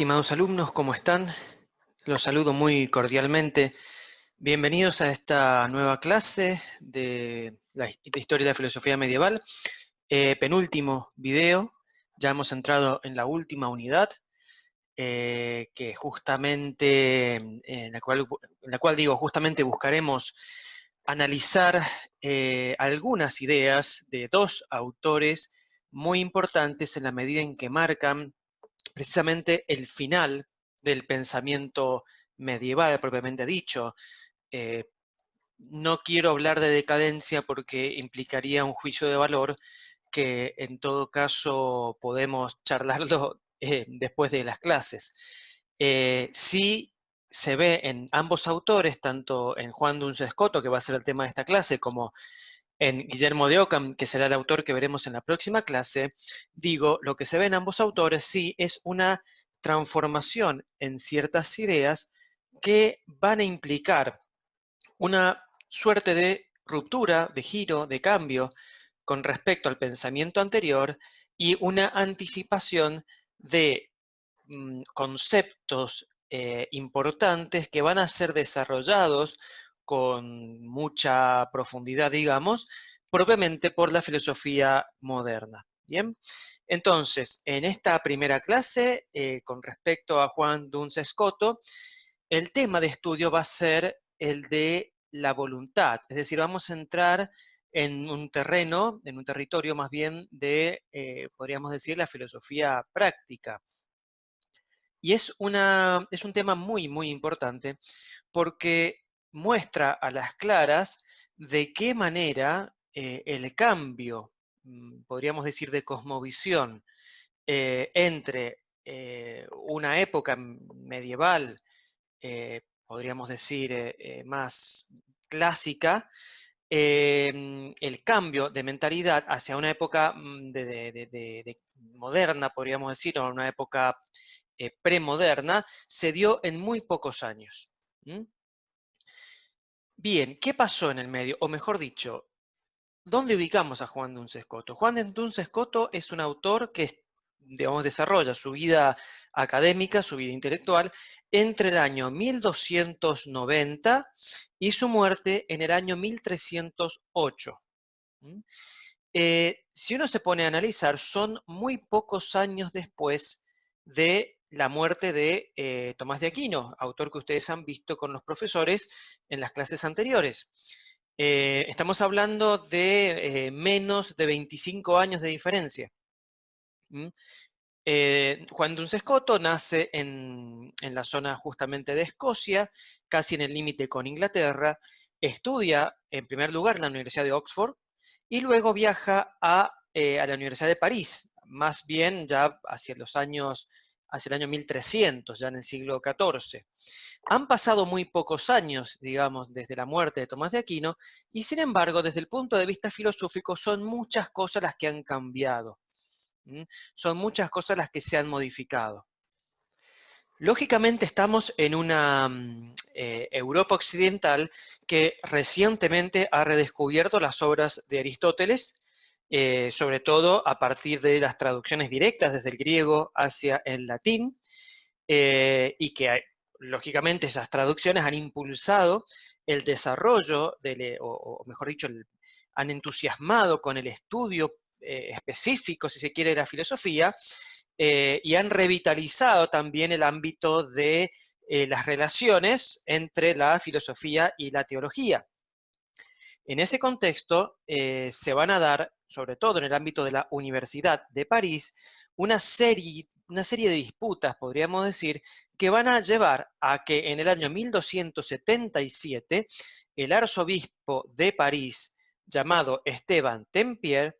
estimados alumnos, ¿cómo están? Los saludo muy cordialmente. Bienvenidos a esta nueva clase de Historia de la Filosofía Medieval. Penúltimo video, ya hemos entrado en la última unidad, que justamente, justamente buscaremos analizar algunas ideas de dos autores muy importantes en la medida en que marcan precisamente el final del pensamiento medieval, propiamente dicho. Eh, no quiero hablar de decadencia porque implicaría un juicio de valor que en todo caso podemos charlarlo después de las clases. Sí se ve en ambos autores, tanto en Juan Duns Scoto, que va a ser el tema de esta clase, como en Guillermo de Ockham, que será el autor que veremos en la próxima clase, digo, lo que se ve en ambos autores sí es una transformación en ciertas ideas que van a implicar una suerte de ruptura, de giro, de cambio con respecto al pensamiento anterior y una anticipación de conceptos importantes que van a ser desarrollados con mucha profundidad, digamos, propiamente por la filosofía moderna. Bien, entonces, en esta primera clase, con respecto a Juan Duns Scoto, el tema de estudio va a ser el de la voluntad, es decir, vamos a entrar en un terreno, en un territorio más bien de, podríamos decir, la filosofía práctica. Y es un tema muy, muy importante porque muestra a las claras de qué manera el cambio, podríamos decir, de cosmovisión entre una época medieval, podríamos decir, más clásica, el cambio de mentalidad hacia una época de moderna, podríamos decir, o una época premoderna, se dio en muy pocos años. ¿Mm? Bien, ¿qué pasó en el medio? O mejor dicho, ¿dónde ubicamos a Juan Duns Scoto? Juan Duns Scoto es un autor que, digamos, desarrolla su vida académica, su vida intelectual, entre el año 1290 y su muerte en el año 1308. ¿Mm? Si uno se pone a analizar, son muy pocos años después de la muerte de Tomás de Aquino, autor que ustedes han visto con los profesores en las clases anteriores. Estamos hablando de menos de 25 años de diferencia. ¿Mm? Juan Duns Scoto nace en la zona justamente de Escocia, casi en el límite con Inglaterra, estudia en primer lugar en la Universidad de Oxford y luego viaja a la Universidad de París, más bien ya hacia el año 1300, ya en el siglo XIV. Han pasado muy pocos años, digamos, desde la muerte de Tomás de Aquino, y sin embargo, desde el punto de vista filosófico, son muchas cosas las que han cambiado. ¿Mm? Son muchas cosas las que se han modificado. Lógicamente estamos en una Europa occidental que recientemente ha redescubierto las obras de Aristóteles, sobre todo a partir de las traducciones directas desde el griego hacia el latín, y que lógicamente esas traducciones han impulsado el desarrollo, o mejor dicho, han entusiasmado con el estudio específico, si se quiere, de la filosofía, y han revitalizado también el ámbito de las relaciones entre la filosofía y la teología. En ese contexto se van a dar, sobre todo en el ámbito de la Universidad de París, una serie de disputas, podríamos decir, que van a llevar a que en el año 1277 el arzobispo de París, llamado Esteban Tempier,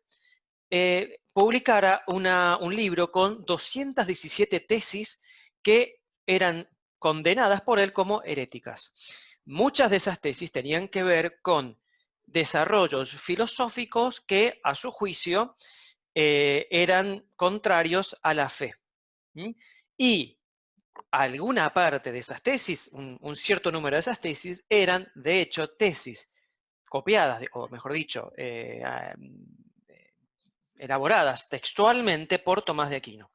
publicara un libro con 217 tesis que eran condenadas por él como heréticas. Muchas de esas tesis tenían que ver con desarrollos filosóficos que, a su juicio, eran contrarios a la fe. ¿Mm? Y alguna parte de esas tesis, un cierto número de esas tesis, eran, de hecho, tesis copiadas, o mejor dicho, elaboradas textualmente por Tomás de Aquino.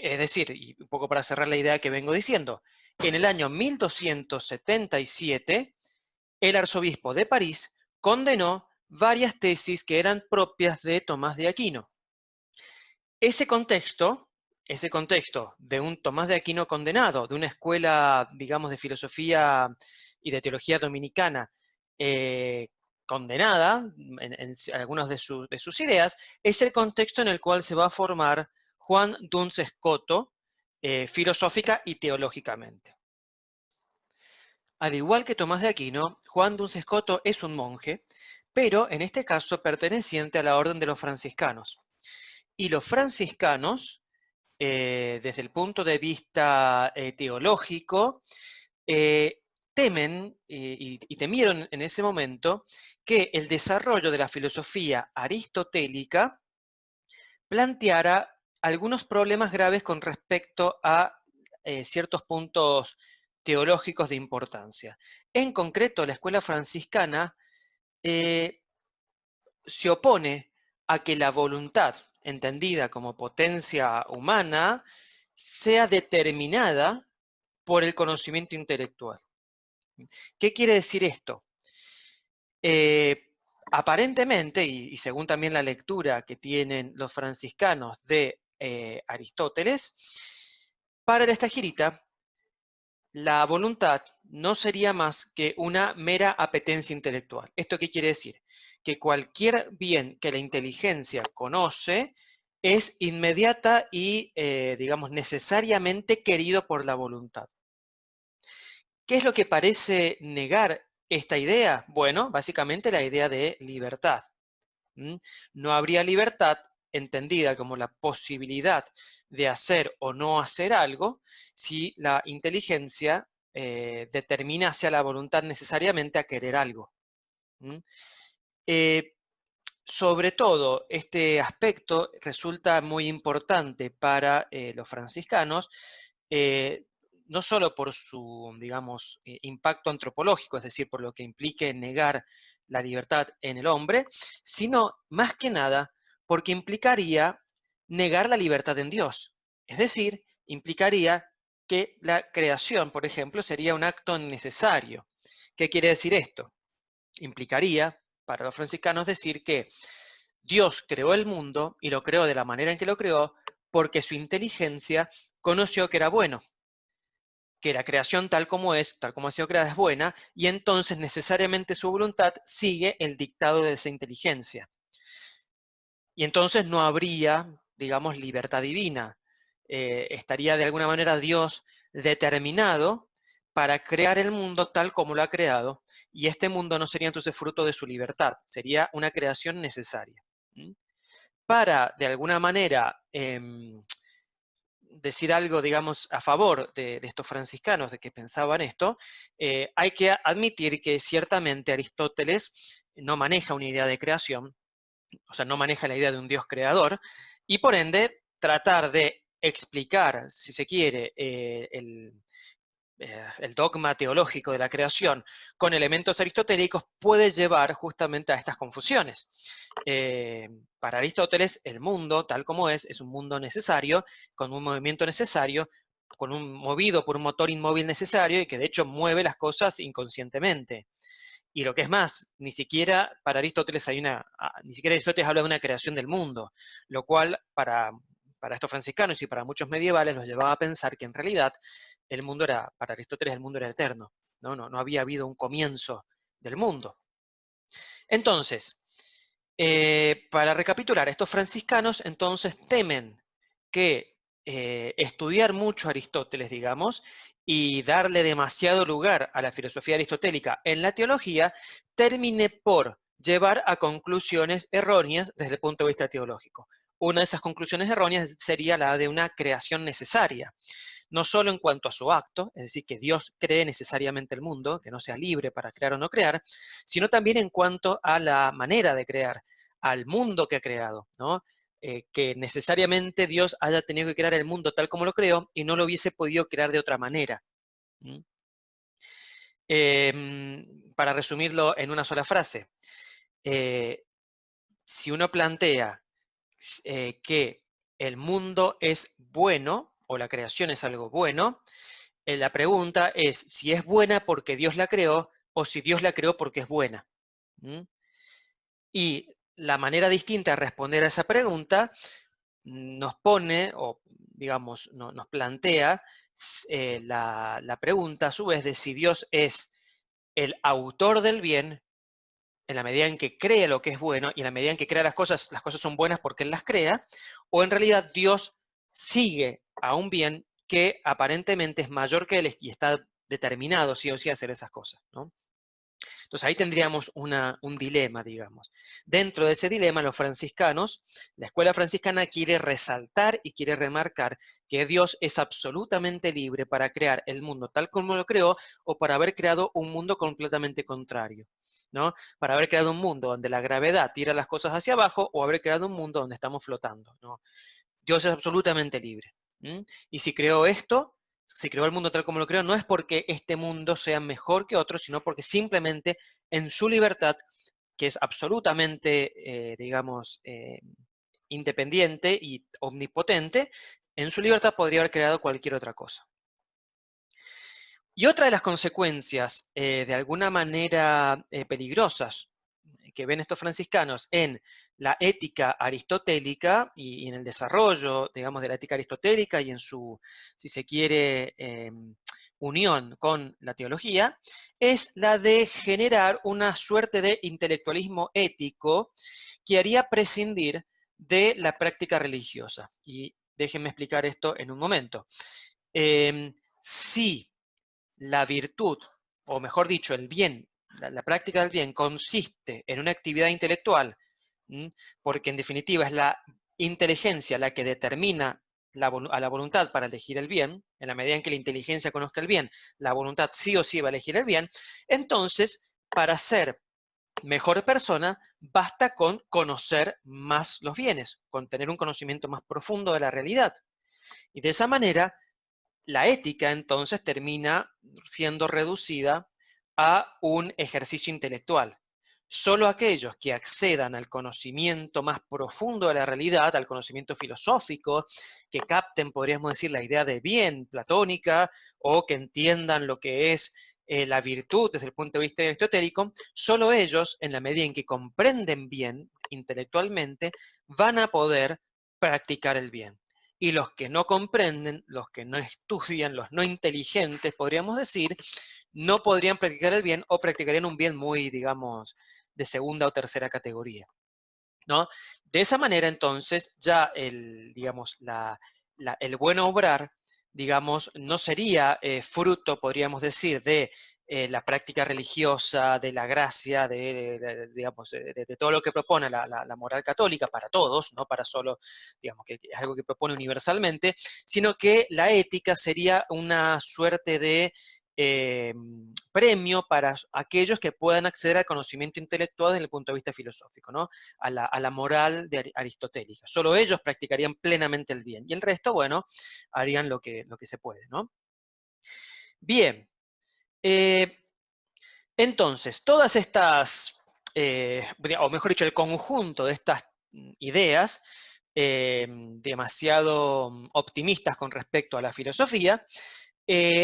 Es decir, y un poco para cerrar la idea que vengo diciendo, en el año 1277, el arzobispo de París condenó varias tesis que eran propias de Tomás de Aquino. Ese contexto, ese contexto de un Tomás de Aquino condenado, de una escuela, digamos, de filosofía y de teología dominicana condenada en algunas de sus ideas, es el contexto en el cual se va a formar Juan Duns Scoto, filosófica y teológicamente. Al igual que Tomás de Aquino, Juan Duns Scoto es un monje, pero en este caso perteneciente a la orden de los franciscanos. Y los franciscanos, desde el punto de vista teológico, eh, temen y temieron en ese momento que el desarrollo de la filosofía aristotélica planteara algunos problemas graves con respecto a ciertos puntos teológicos de importancia. En concreto, la escuela franciscana eh, se opone a que la voluntad, entendida como potencia humana, sea determinada por el conocimiento intelectual. ¿Qué quiere decir esto? Eh, Aparentemente, y según también la lectura que tienen los franciscanos de Aristóteles, para el Estagirita, la voluntad no sería más que una mera apetencia intelectual. ¿Esto qué quiere decir? Que cualquier bien que la inteligencia conoce es inmediata y, digamos, necesariamente querido por la voluntad. ¿Qué es lo que parece negar esta idea? Bueno, básicamente la idea de libertad. No habría libertad entendida como la posibilidad de hacer o no hacer algo si la inteligencia determinase a la voluntad necesariamente a querer algo. Eh, Sobre todo, este aspecto resulta muy importante para los franciscanos, eh, no solo por su, digamos, impacto antropológico, es decir, por lo que implique negar la libertad en el hombre, sino más que nada porque implicaría negar la libertad en Dios. Es decir, implicaría que la creación, por ejemplo, sería un acto necesario. ¿Qué quiere decir esto? Implicaría, para los franciscanos, decir que Dios creó el mundo y lo creó de la manera en que lo creó porque su inteligencia conoció que era bueno, que la creación tal como es, tal como ha sido creada es buena, y entonces necesariamente su voluntad sigue el dictado de esa inteligencia. Y entonces no habría, digamos, libertad divina. Estaría de alguna manera Dios determinado para crear el mundo tal como lo ha creado, y este mundo no sería entonces fruto de su libertad, sería una creación necesaria. ¿Mm? Para, de alguna manera, decir algo, digamos, a favor de estos franciscanos, de que pensaban esto, hay que admitir que ciertamente Aristóteles no maneja una idea de creación, o sea, no maneja la idea de un Dios creador, y por ende tratar de explicar, si se quiere, el dogma teológico de la creación con elementos aristotélicos puede llevar justamente a estas confusiones. Para Aristóteles, el mundo, tal como es un mundo necesario, con un movimiento necesario, movido por un motor inmóvil necesario y que de hecho mueve las cosas inconscientemente. Y lo que es más, ni siquiera para Aristóteles ni siquiera Aristóteles habla de una creación del mundo, lo cual para estos franciscanos y para muchos medievales los llevaba a pensar que en realidad para Aristóteles el mundo era eterno, no había habido un comienzo del mundo. Entonces, para recapitular, estos franciscanos entonces temen que estudiar mucho a Aristóteles, digamos, y darle demasiado lugar a la filosofía aristotélica en la teología, termine por llevar a conclusiones erróneas desde el punto de vista teológico. Una de esas conclusiones erróneas sería la de una creación necesaria, no solo en cuanto a su acto, es decir, que Dios cree necesariamente el mundo, que no sea libre para crear o no crear, sino también en cuanto a la manera de crear, al mundo que ha creado, ¿no? Que necesariamente Dios haya tenido que crear el mundo tal como lo creó y no lo hubiese podido crear de otra manera. ¿Mm? Para resumirlo en una sola frase, eh, si uno plantea que el mundo es bueno, o la creación es algo bueno, la pregunta es si es buena porque Dios la creó, o si Dios la creó porque es buena. ¿Mm? Y la manera distinta de responder a esa pregunta nos pone, o digamos, nos plantea la pregunta a su vez de si Dios es el autor del bien, en la medida en que cree lo que es bueno, y en la medida en que crea las cosas son buenas porque Él las crea, o en realidad Dios sigue a un bien que aparentemente es mayor que Él y está determinado sí o sí a hacer esas cosas, ¿no? Entonces ahí tendríamos un dilema, digamos. Dentro de ese dilema, los franciscanos, la escuela franciscana quiere resaltar y quiere remarcar que Dios es absolutamente libre para crear el mundo tal como lo creó o para haber creado un mundo completamente contrario, ¿no? Para haber creado un mundo donde la gravedad tira las cosas hacia abajo o haber creado un mundo donde estamos flotando, ¿no? Dios es absolutamente libre. ¿Mm? Y si creó esto, si creó el mundo tal como lo creó, no es porque este mundo sea mejor que otro, sino porque simplemente en su libertad, que es absolutamente, digamos, independiente y omnipotente, en su libertad podría haber creado cualquier otra cosa. Y otra de las consecuencias, de alguna manera peligrosas, que ven estos franciscanos en la ética aristotélica y en el desarrollo, digamos, de la ética aristotélica y en su, si se quiere, unión con la teología, es la de generar una suerte de intelectualismo ético que haría prescindir de la práctica religiosa. Y déjenme explicar esto en un momento. Si la virtud, o mejor dicho, el bien, la práctica del bien consiste en una actividad intelectual, ¿m? Porque en definitiva es la inteligencia la que determina a la voluntad para elegir el bien, en la medida en que la inteligencia conozca el bien, la voluntad sí o sí va a elegir el bien, entonces, para ser mejor persona, basta con conocer más los bienes, con tener un conocimiento más profundo de la realidad. Y de esa manera, la ética entonces termina siendo reducida a un ejercicio intelectual. Solo aquellos que accedan al conocimiento más profundo de la realidad, al conocimiento filosófico, que capten, podríamos decir, la idea de bien platónica, o que entiendan lo que es la virtud desde el punto de vista aristotélico, solo ellos, en la medida en que comprenden bien intelectualmente, van a poder practicar el bien. Y los que no comprenden, los que no estudian, los no inteligentes, podríamos decir, no podrían practicar el bien o practicarían un bien muy, digamos, de segunda o tercera categoría, ¿no? De esa manera, entonces, ya digamos, el buen obrar, digamos, no sería fruto, podríamos decir, de la práctica religiosa, de la gracia, digamos, de todo lo que propone la moral católica para todos, no para solo, digamos, que es algo que propone universalmente, sino que la ética sería una suerte de eh, premio para aquellos que puedan acceder al conocimiento intelectual desde el punto de vista filosófico, ¿no? A la moral aristotélica. Solo ellos practicarían plenamente el bien, y el resto, bueno, harían lo que se puede, ¿no? Bien, eh, entonces, todas estas, o mejor dicho, el conjunto de estas ideas, demasiado optimistas con respecto a la filosofía,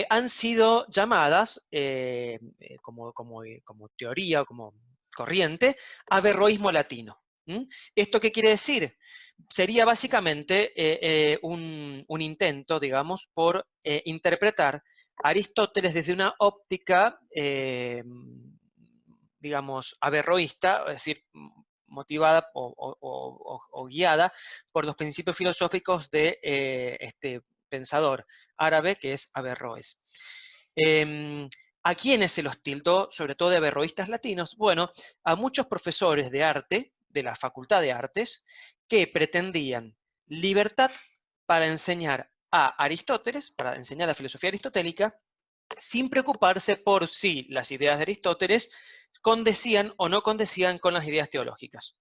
han sido llamadas, como teoría o como corriente, averroísmo latino. ¿Mm? ¿Esto qué quiere decir? Sería básicamente un intento, digamos, por interpretar a Aristóteles desde una óptica, digamos, averroísta, es decir, motivada o guiada por los principios filosóficos de este pensador árabe que es Averroes. ¿A quiénes se los tildó, sobre todo de averroístas latinos? Bueno, a muchos profesores de arte, de la Facultad de Artes, que pretendían libertad para enseñar a Aristóteles, para enseñar la filosofía aristotélica, sin preocuparse por si las ideas de Aristóteles condecían o no condecían con las ideas teológicas.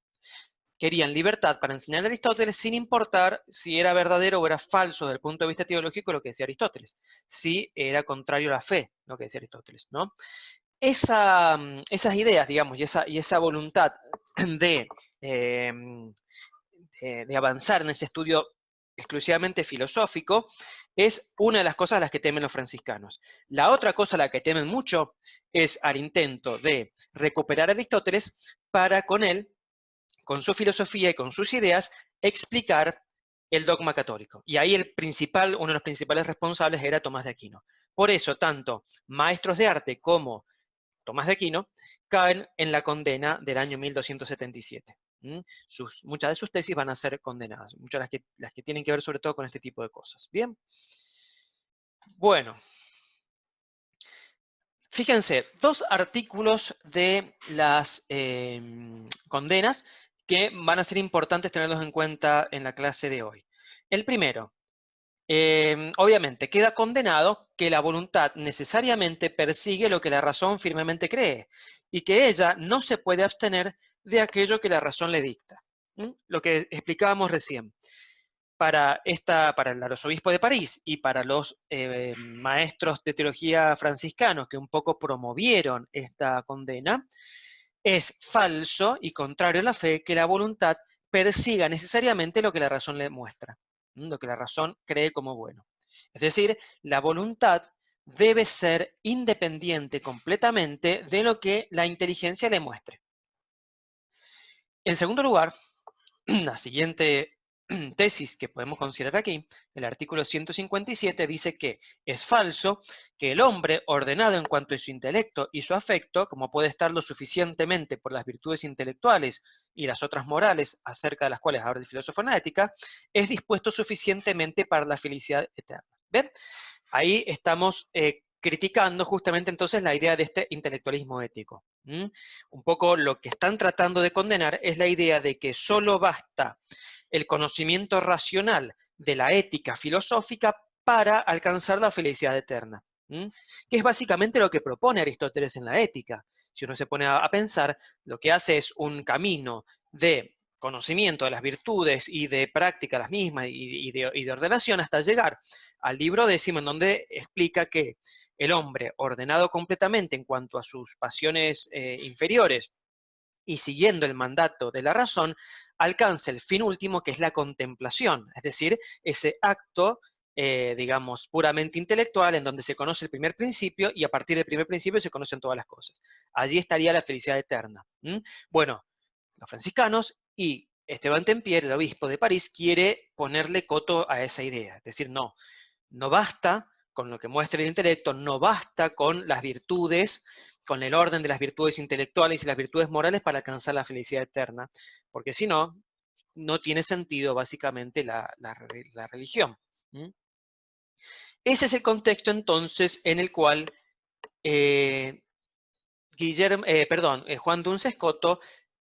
Querían libertad para enseñar a Aristóteles sin importar si era verdadero o era falso desde el punto de vista teológico lo que decía Aristóteles, si era contrario a la fe lo que decía Aristóteles, ¿no? Esas ideas, digamos, y esa voluntad de, de avanzar en ese estudio exclusivamente filosófico, es una de las cosas a las que temen los franciscanos. La otra cosa a la que temen mucho es al intento de recuperar a Aristóteles para con él, con su filosofía y con sus ideas, explicar el dogma católico. Y ahí uno de los principales responsables era Tomás de Aquino. Por eso, tanto maestros de arte como Tomás de Aquino caen en la condena del año 1277. Muchas de sus tesis van a ser condenadas, muchas las que tienen que ver sobre todo con este tipo de cosas. Bien, bueno, fíjense, dos artículos de las condenas que van a ser importantes tenerlos en cuenta en la clase de hoy. El primero, obviamente, queda condenado que la voluntad necesariamente persigue lo que la razón firmemente cree y que ella no se puede abstener de aquello que la razón le dicta. Lo que explicábamos recién. Para el arzobispo de París y para los maestros de teología franciscanos que un poco promovieron esta condena, es falso y contrario a la fe que la voluntad persiga necesariamente lo que la razón le muestra, lo que la razón cree como bueno. Es decir, la voluntad debe ser independiente completamente de lo que la inteligencia le muestre. En segundo lugar, la siguiente tesis que podemos considerar aquí, el artículo 157 dice que es falso que el hombre, ordenado en cuanto a su intelecto y su afecto, como puede estar lo suficientemente por las virtudes intelectuales y las otras morales acerca de las cuales habla el filósofo en la ética, es dispuesto suficientemente para la felicidad eterna. ¿Ven? Ahí estamos criticando justamente entonces la idea de este intelectualismo ético. Un poco lo que están tratando de condenar es la idea de que solo basta el conocimiento racional de la ética filosófica para alcanzar la felicidad eterna, que es básicamente lo que propone Aristóteles en la ética. Si uno se pone a pensar, lo que hace es un camino de conocimiento de las virtudes y de práctica las mismas y de ordenación hasta llegar al libro décimo, en donde explica que el hombre, ordenado completamente en cuanto a sus pasiones inferiores y siguiendo el mandato de la razón, alcanza el fin último, que es la contemplación, es decir, ese acto, digamos, puramente intelectual, en donde se conoce el primer principio y a partir del primer principio se conocen todas las cosas. Allí estaría la felicidad eterna. Bueno, los franciscanos y Esteban Tempier, el obispo de París, quiere ponerle coto a esa idea, es decir, no basta con lo que muestra el intelecto, no basta con las virtudes, con el orden de las virtudes intelectuales y las virtudes morales para alcanzar la felicidad eterna, porque si no, no tiene sentido básicamente la religión. Ese es el contexto entonces en el cual Juan Duns Scoto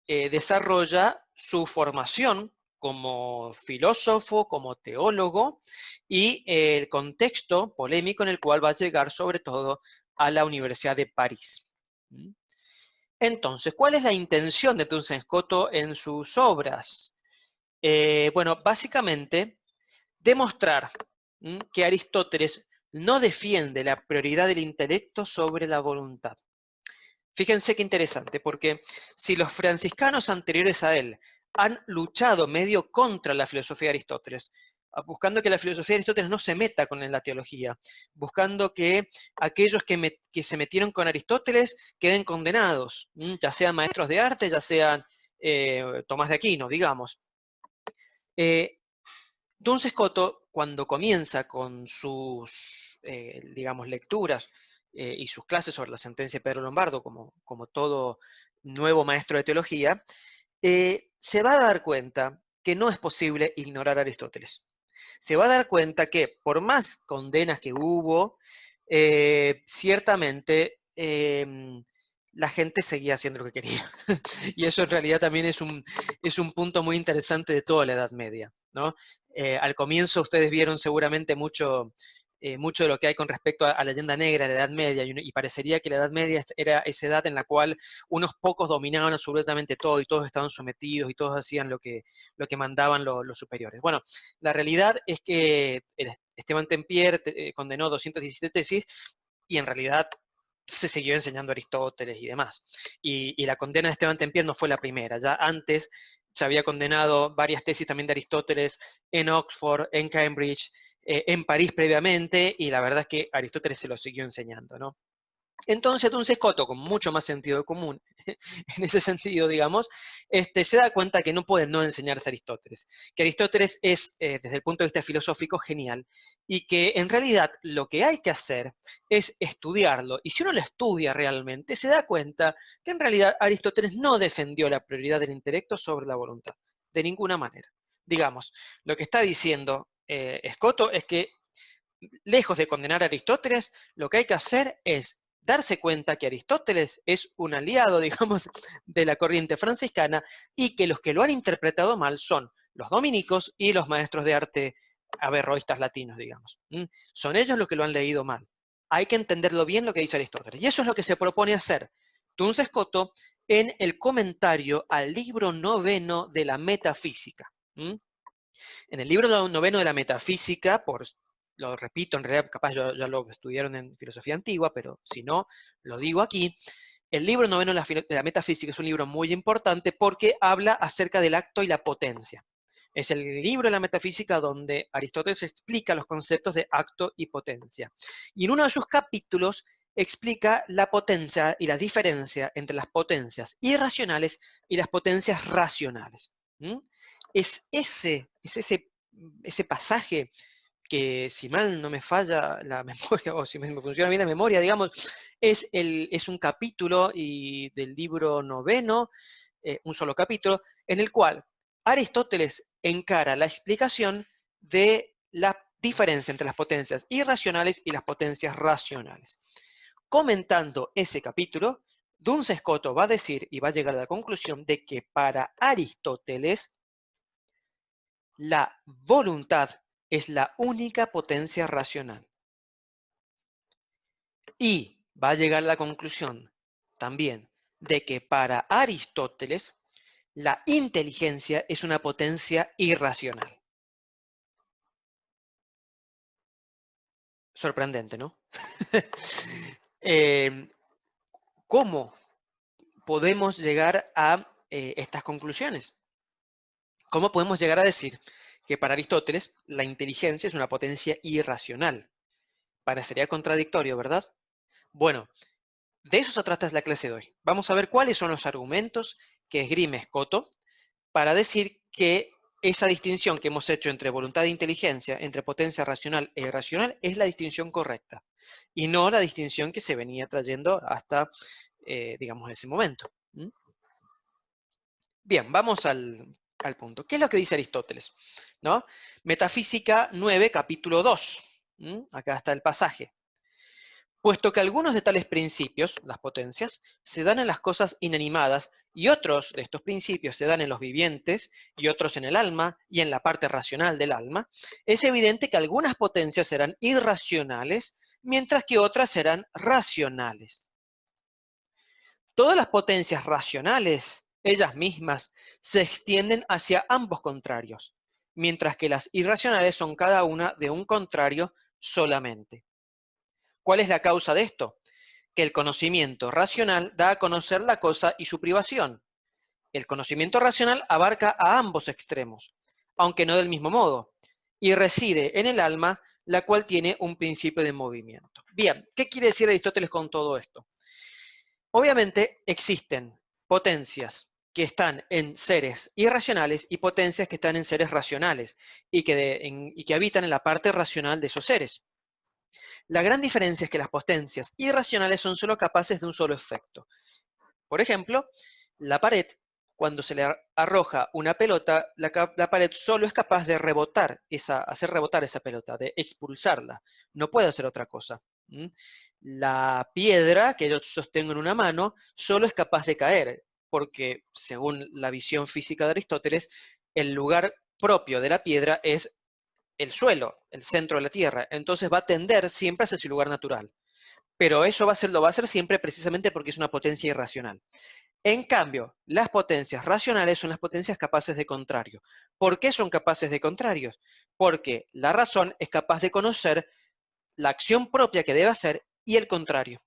desarrolla su formación como filósofo, como teólogo, y el contexto polémico en el cual va a llegar sobre todo a la Universidad de París. Entonces, ¿cuál es la intención de Duns Scoto en sus obras? Bueno, básicamente demostrar que Aristóteles no defiende la prioridad del intelecto sobre la voluntad. Fíjense qué interesante, porque si los franciscanos anteriores a él han luchado medio contra la filosofía de Aristóteles, buscando que la filosofía de Aristóteles no se meta con la teología, buscando que aquellos que se metieron con Aristóteles queden condenados, ya sean maestros de arte, ya sean Tomás de Aquino, digamos. Duns Scoto, cuando comienza con sus, digamos, lecturas y sus clases sobre la sentencia de Pedro Lombardo, como todo nuevo maestro de teología, se va a dar cuenta que no es posible ignorar a Aristóteles. Se va a dar cuenta que por más condenas que hubo, ciertamente la gente seguía haciendo lo que quería. Y eso en realidad también es un punto muy interesante de toda la Edad Media, ¿no? Al comienzo ustedes vieron seguramente mucho de lo que hay con respecto a la leyenda negra de la Edad Media, y parecería que la Edad Media era esa edad en la cual unos pocos dominaban absolutamente todo y todos estaban sometidos y todos hacían lo que mandaban los superiores. Bueno, la realidad es que Esteban Tempier condenó 217 tesis y en realidad se siguió enseñando Aristóteles y demás. Y la condena de Esteban Tempier no fue la primera, ya antes se había condenado varias tesis también de Aristóteles en Oxford, en Cambridge, en París previamente, y la verdad es que Aristóteles se lo siguió enseñando, ¿no? Entonces, Duns Scoto, con mucho más sentido común, en ese sentido, digamos, se da cuenta que no puede no enseñarse a Aristóteles, que Aristóteles es, desde el punto de vista filosófico, genial, y que en realidad lo que hay que hacer es estudiarlo, y si uno lo estudia realmente, se da cuenta que en realidad Aristóteles no defendió la prioridad del intelecto sobre la voluntad, de ninguna manera. Digamos, lo que está diciendo Scoto es que lejos de condenar a Aristóteles, lo que hay que hacer es darse cuenta que Aristóteles es un aliado, digamos, de la corriente franciscana y que los que lo han interpretado mal son los dominicos y los maestros de arte averroístas latinos, digamos. Son ellos los que lo han leído mal. Hay que entenderlo bien lo que dice Aristóteles. Y eso es lo que se propone hacer Duns Scoto en el comentario al libro noveno de la metafísica. En el libro noveno de la metafísica, lo repito, en realidad capaz ya lo estudiaron en filosofía antigua, pero si no, lo digo aquí, el libro noveno de la metafísica es un libro muy importante porque habla acerca del acto y la potencia. Es el libro de la metafísica donde Aristóteles explica los conceptos de acto y potencia. Y en uno de sus capítulos explica la potencia y la diferencia entre las potencias irracionales y las potencias racionales. ¿Mm? Ese pasaje que, si mal no me falla la memoria, o si me funciona bien la memoria, digamos, es un capítulo del libro noveno, un solo capítulo, en el cual Aristóteles encara la explicación de la diferencia entre las potencias irracionales y las potencias racionales. Comentando ese capítulo, Duns Scoto va a decir y va a llegar a la conclusión de que para Aristóteles la voluntad es la única potencia racional. Y va a llegar a la conclusión también de que para Aristóteles la inteligencia es una potencia irracional. Sorprendente, ¿no? ¿Cómo podemos llegar a estas conclusiones? ¿Cómo podemos llegar a decir que para Aristóteles la inteligencia es una potencia irracional? Parecería contradictorio, ¿verdad? Bueno, de eso se trata la clase de hoy. Vamos a ver cuáles son los argumentos que esgrime Scoto para decir que esa distinción que hemos hecho entre voluntad e inteligencia, entre potencia racional e irracional, es la distinción correcta y no la distinción que se venía trayendo hasta, digamos, ese momento. Bien, vamos al punto. ¿Qué es lo que dice Aristóteles? ¿No? Metafísica 9, capítulo 2. Acá está el pasaje. Puesto que algunos de tales principios, las potencias, se dan en las cosas inanimadas y otros de estos principios se dan en los vivientes y otros en el alma y en la parte racional del alma, es evidente que algunas potencias serán irracionales mientras que otras serán racionales. Todas las potencias racionales, ellas mismas, se extienden hacia ambos contrarios, mientras que las irracionales son cada una de un contrario solamente. ¿Cuál es la causa de esto? Que el conocimiento racional da a conocer la cosa y su privación. El conocimiento racional abarca a ambos extremos, aunque no del mismo modo, y reside en el alma, la cual tiene un principio de movimiento. Bien, ¿qué quiere decir Aristóteles con todo esto? Obviamente existen potencias que están en seres irracionales y potencias que están en seres racionales y que habitan en la parte racional de esos seres. La gran diferencia es que las potencias irracionales son solo capaces de un solo efecto. Por ejemplo, la pared, cuando se le arroja una pelota, la pared solo es capaz de hacer rebotar esa pelota, de expulsarla. No puede hacer otra cosa. La piedra que yo sostengo en una mano solo es capaz de caer, porque según la visión física de Aristóteles, el lugar propio de la piedra es el suelo, el centro de la Tierra. Entonces va a tender siempre hacia su lugar natural. Pero eso lo va a hacer siempre precisamente porque es una potencia irracional. En cambio, las potencias racionales son las potencias capaces de contrario. ¿Por qué son capaces de contrarios? Porque la razón es capaz de conocer la acción propia que debe hacer y el contrario.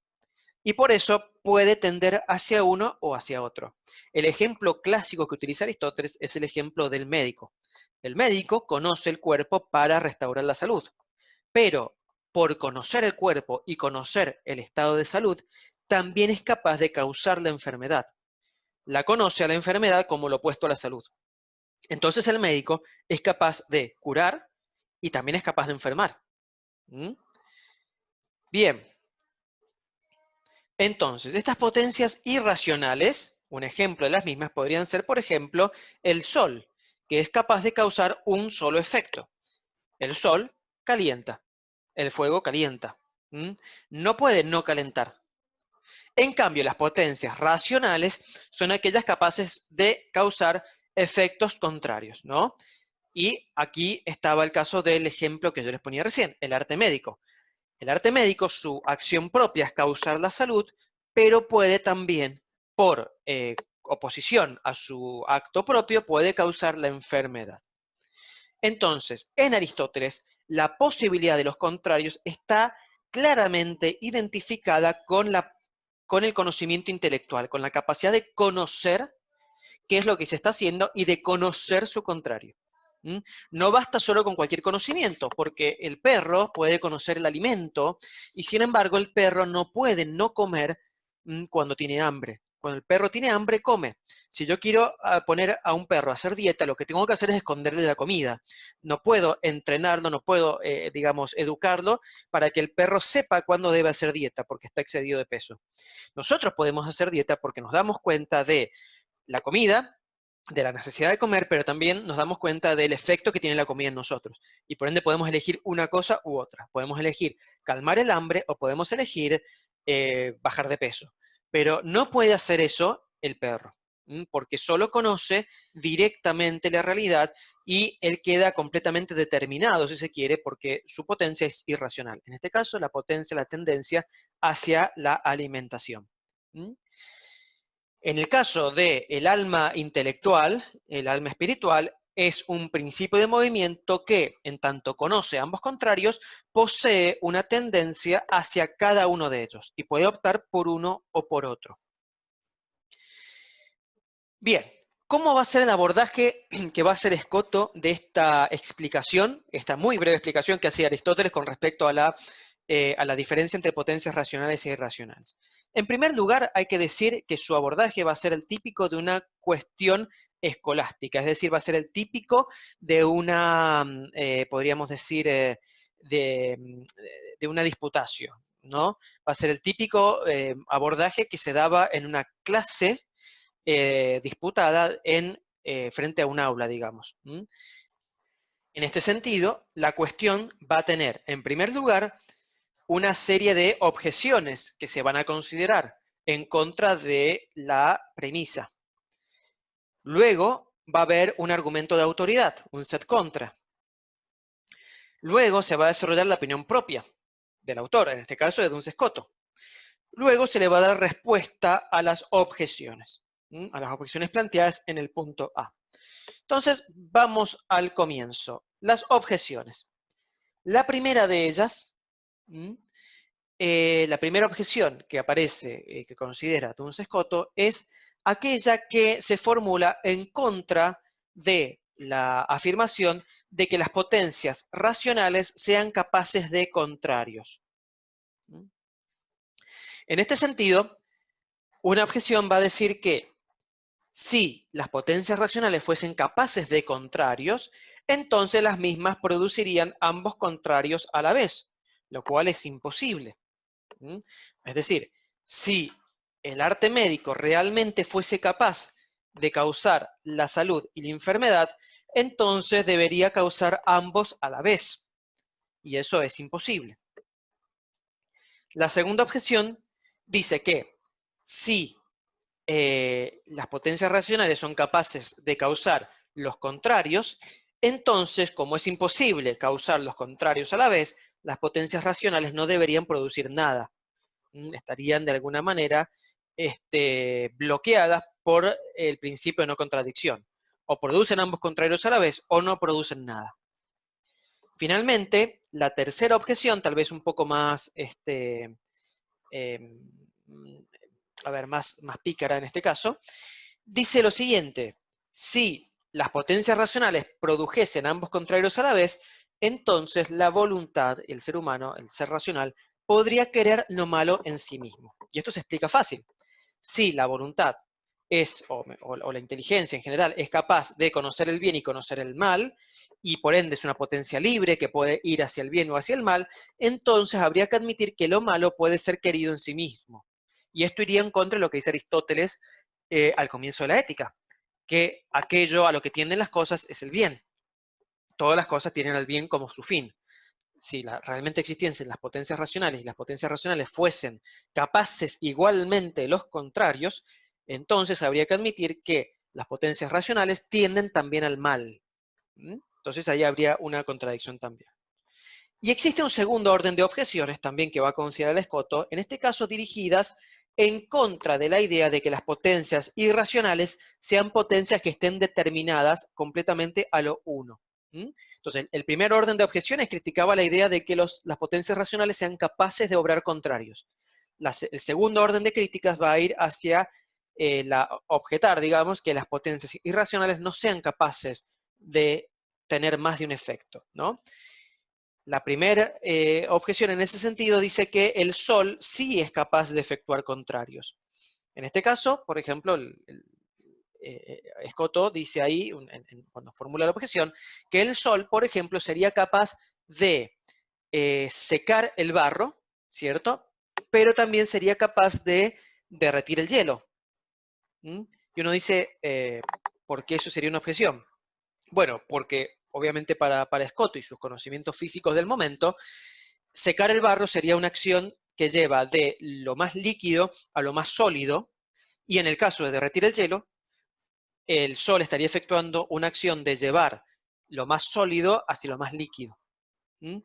y por eso puede tender hacia uno o hacia otro. El ejemplo clásico que utiliza Aristóteles es el ejemplo del médico. El médico conoce el cuerpo para restaurar la salud, pero por conocer el cuerpo y conocer el estado de salud, también es capaz de causar la enfermedad. La conoce a la enfermedad como lo opuesto a la salud. Entonces el médico es capaz de curar y también es capaz de enfermar. ¿Mm? Bien, entonces, estas potencias irracionales, un ejemplo de las mismas podrían ser, por ejemplo, el Sol, que es capaz de causar un solo efecto. El Sol calienta, el fuego calienta. ¿Mm? No puede no calentar. En cambio, las potencias racionales son aquellas capaces de causar efectos contrarios, ¿no? Y aquí estaba el caso del ejemplo que yo les ponía recién, el arte médico. El arte médico, su acción propia es causar la salud, pero puede también, por oposición a su acto propio, puede causar la enfermedad. Entonces, en Aristóteles, la posibilidad de los contrarios está claramente identificada con el conocimiento intelectual, con la capacidad de conocer qué es lo que se está haciendo y de conocer su contrario. ¿Mm? No basta solo con cualquier conocimiento, porque el perro puede conocer el alimento y sin embargo el perro no puede no comer cuando tiene hambre. Cuando el perro tiene hambre, come. Si yo quiero poner a un perro a hacer dieta, lo que tengo que hacer es esconderle la comida. No puedo entrenarlo, no puedo, digamos, educarlo para que el perro sepa cuándo debe hacer dieta, porque está excedido de peso. Nosotros podemos hacer dieta porque nos damos cuenta de la comida, de la necesidad de comer, pero también nos damos cuenta del efecto que tiene la comida en nosotros. Y por ende podemos elegir una cosa u otra. Podemos elegir calmar el hambre o podemos elegir bajar de peso. Pero no puede hacer eso el perro, porque solo conoce directamente la realidad y él queda completamente determinado, si se quiere, porque su potencia es irracional. En este caso, la potencia, la tendencia hacia la alimentación. ¿Mm? En el caso del alma intelectual, el alma espiritual, es un principio de movimiento que, en tanto conoce ambos contrarios, posee una tendencia hacia cada uno de ellos y puede optar por uno o por otro. Bien, ¿cómo va a ser el abordaje que va a hacer Escoto de esta explicación, esta muy breve explicación que hacía Aristóteles con respecto a la diferencia entre potencias racionales e irracionales? En primer lugar, hay que decir que su abordaje va a ser el típico de una cuestión escolástica, es decir, va a ser el típico de una, podríamos decir, de una disputación, ¿no? Va a ser el típico abordaje que se daba en una clase disputada frente a un aula, digamos. En este sentido, la cuestión va a tener, en primer lugar, una serie de objeciones que se van a considerar en contra de la premisa. Luego va a haber un argumento de autoridad, un set contra. Luego se va a desarrollar la opinión propia del autor, en este caso de Duns Scoto. Luego se le va a dar respuesta a las objeciones, a las objeciones planteadas en el punto A. Entonces, vamos al comienzo. Las objeciones. La primera de ellas, la primera objeción que aparece, que considera Duns Scoto, es aquella que se formula en contra de la afirmación de que las potencias racionales sean capaces de contrarios. En este sentido, una objeción va a decir que si las potencias racionales fuesen capaces de contrarios, entonces las mismas producirían ambos contrarios a la vez, lo cual es imposible. Es decir, si el arte médico realmente fuese capaz de causar la salud y la enfermedad, entonces debería causar ambos a la vez. Y eso es imposible. La segunda objeción dice que si las potencias racionales son capaces de causar los contrarios, entonces, como es imposible causar los contrarios a la vez, las potencias racionales no deberían producir nada. Estarían de alguna manera bloqueadas por el principio de no contradicción. O producen ambos contrarios a la vez o no producen nada. Finalmente, la tercera objeción, tal vez un poco más a ver, más pícara en este caso, dice lo siguiente: si las potencias racionales produjesen ambos contrarios a la vez, entonces la voluntad, el ser humano, el ser racional, podría querer lo malo en sí mismo. Y esto se explica fácil. Si la voluntad es, o la inteligencia en general, es capaz de conocer el bien y conocer el mal, y por ende es una potencia libre que puede ir hacia el bien o hacia el mal, entonces habría que admitir que lo malo puede ser querido en sí mismo. Y esto iría en contra de lo que dice Aristóteles al comienzo de la ética, que aquello a lo que tienden las cosas es el bien. Todas las cosas tienen al bien como su fin. Si realmente existiesen las potencias racionales y las potencias racionales fuesen capaces igualmente de los contrarios, entonces habría que admitir que las potencias racionales tienden también al mal. Entonces ahí habría una contradicción también. Y existe un segundo orden de objeciones también que va a considerar Escoto, en este caso dirigidas en contra de la idea de que las potencias irracionales sean potencias que estén determinadas completamente a lo uno. Entonces, el primer orden de objeciones criticaba la idea de que las potencias racionales sean capaces de obrar contrarios. El segundo orden de críticas va a ir hacia objetar, digamos, que las potencias irracionales no sean capaces de tener más de un efecto, ¿no? La primera objeción en ese sentido dice que el Sol sí es capaz de efectuar contrarios. En este caso, por ejemplo, Escoto dice ahí, cuando formula la objeción, que el Sol, por ejemplo, sería capaz de secar el barro, ¿cierto? Pero también sería capaz de derretir el hielo. Y uno dice, ¿por qué eso sería una objeción? Bueno, porque obviamente para Escoto y sus conocimientos físicos del momento, secar el barro sería una acción que lleva de lo más líquido a lo más sólido, y en el caso de derretir el hielo, el Sol estaría efectuando una acción de llevar lo más sólido hacia lo más líquido. De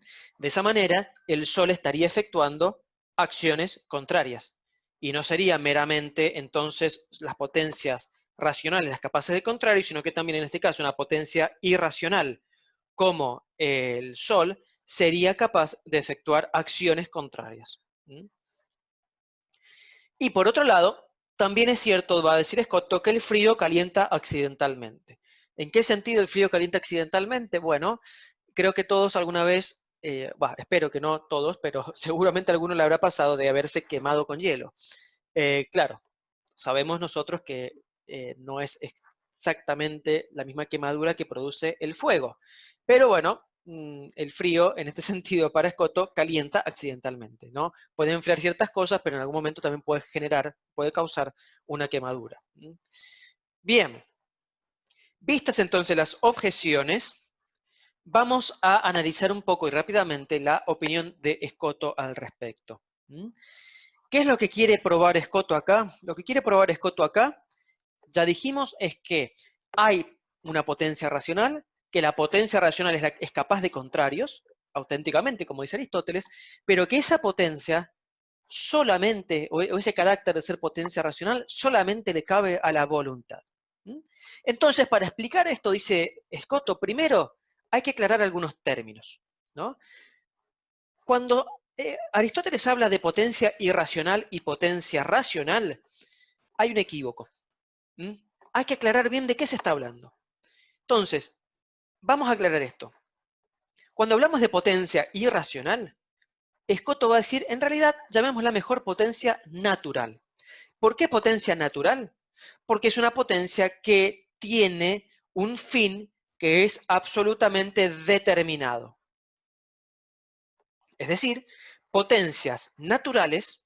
esa manera, el Sol estaría efectuando acciones contrarias, y no sería meramente entonces las potencias racionales las capaces de contrario, sino que también en este caso una potencia irracional como el Sol sería capaz de efectuar acciones contrarias. Y por otro lado, también es cierto, va a decir Escoto, que el frío calienta accidentalmente. ¿En qué sentido el frío calienta accidentalmente? Bueno, creo que todos alguna vez, espero que no todos, pero seguramente a alguno le habrá pasado de haberse quemado con hielo. Claro, sabemos nosotros que no es exactamente la misma quemadura que produce el fuego. Pero bueno, el frío, en este sentido, para Escoto, calienta accidentalmente, ¿no? Puede enfriar ciertas cosas, pero en algún momento también puede causar una quemadura. Bien, vistas entonces las objeciones, vamos a analizar un poco y rápidamente la opinión de Escoto al respecto. ¿Qué es lo que quiere probar Escoto acá? Lo que quiere probar Escoto acá, ya dijimos, es que hay una potencia racional, que la potencia racional es capaz de contrarios, auténticamente, como dice Aristóteles, pero que esa potencia solamente, o ese carácter de ser potencia racional, solamente le cabe a la voluntad. Entonces, para explicar esto, dice Escoto, primero hay que aclarar algunos términos, ¿no? Cuando Aristóteles habla de potencia irracional y potencia racional, hay un equívoco. Hay que aclarar bien de qué se está hablando. Entonces, vamos a aclarar esto. Cuando hablamos de potencia irracional, Escoto va a decir, en realidad, llamémosla mejor potencia natural. ¿Por qué potencia natural? Porque es una potencia que tiene un fin que es absolutamente determinado. Es decir, potencias naturales,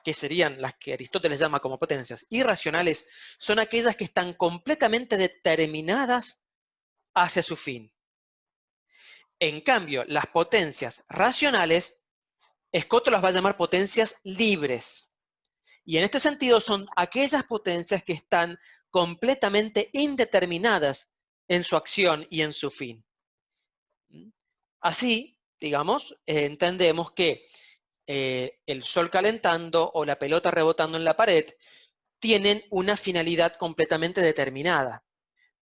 que serían las que Aristóteles llama como potencias irracionales, son aquellas que están completamente determinadas hacia su fin. En cambio, las potencias racionales, Escoto las va a llamar potencias libres. Y en este sentido son aquellas potencias que están completamente indeterminadas en su acción y en su fin. Así, digamos, entendemos que el Sol calentando o la pelota rebotando en la pared tienen una finalidad completamente determinada.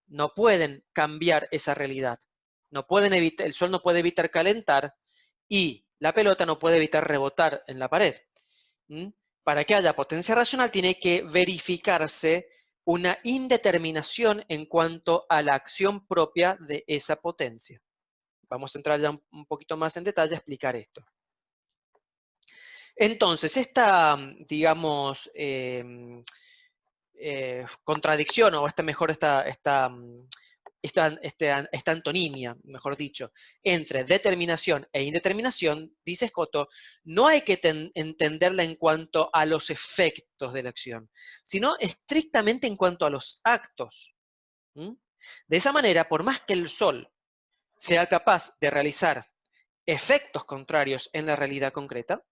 No pueden cambiar esa realidad. El Sol no puede evitar calentar y la pelota no puede evitar rebotar en la pared. para que haya potencia racional tiene que verificarse una indeterminación en cuanto a la acción propia de esa potencia. Vamos a entrar ya un poquito más en detalle a explicar esto. Entonces, esta, digamos, contradicción, o esta antonimia, mejor dicho, entre determinación e indeterminación, dice Escoto, no hay que entenderla en cuanto a los efectos de la acción, sino estrictamente en cuanto a los actos. ¿Mm? De esa manera, por más que el Sol sea capaz de realizar efectos contrarios en la realidad concreta,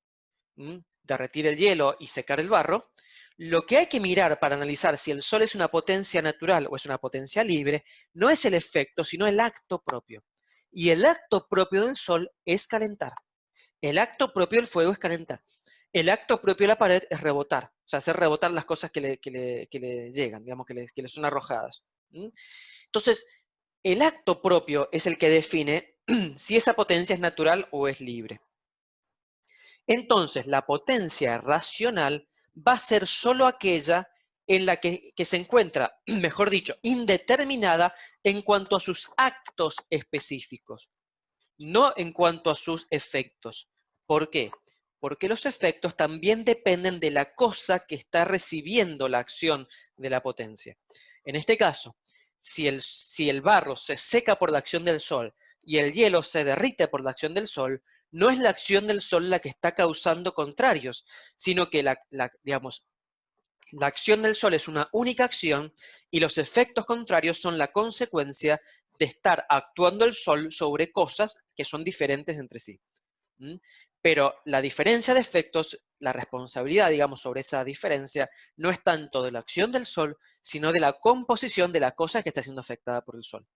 derretir el hielo y secar el barro, lo que hay que mirar para analizar si el Sol es una potencia natural o es una potencia libre, no es el efecto, sino el acto propio. Y el acto propio del Sol es calentar. El acto propio del fuego es calentar. El acto propio de la pared es rebotar, o sea, hacer rebotar las cosas que le llegan, digamos, que le son arrojadas. Entonces, el acto propio es el que define si esa potencia es natural o es libre. Entonces, la potencia racional va a ser solo aquella en la que se encuentra, mejor dicho, indeterminada en cuanto a sus actos específicos, no en cuanto a sus efectos. ¿Por qué? Porque los efectos también dependen de la cosa que está recibiendo la acción de la potencia. En este caso, si el barro se seca por la acción del Sol y el hielo se derrite por la acción del Sol, no es la acción del Sol la que está causando contrarios, sino que digamos, la acción del Sol es una única acción y los efectos contrarios son la consecuencia de estar actuando el Sol sobre cosas que son diferentes entre sí. Pero la diferencia de efectos, la responsabilidad, digamos, sobre esa diferencia, no es tanto de la acción del Sol, sino de la composición de la cosa que está siendo afectada por el Sol.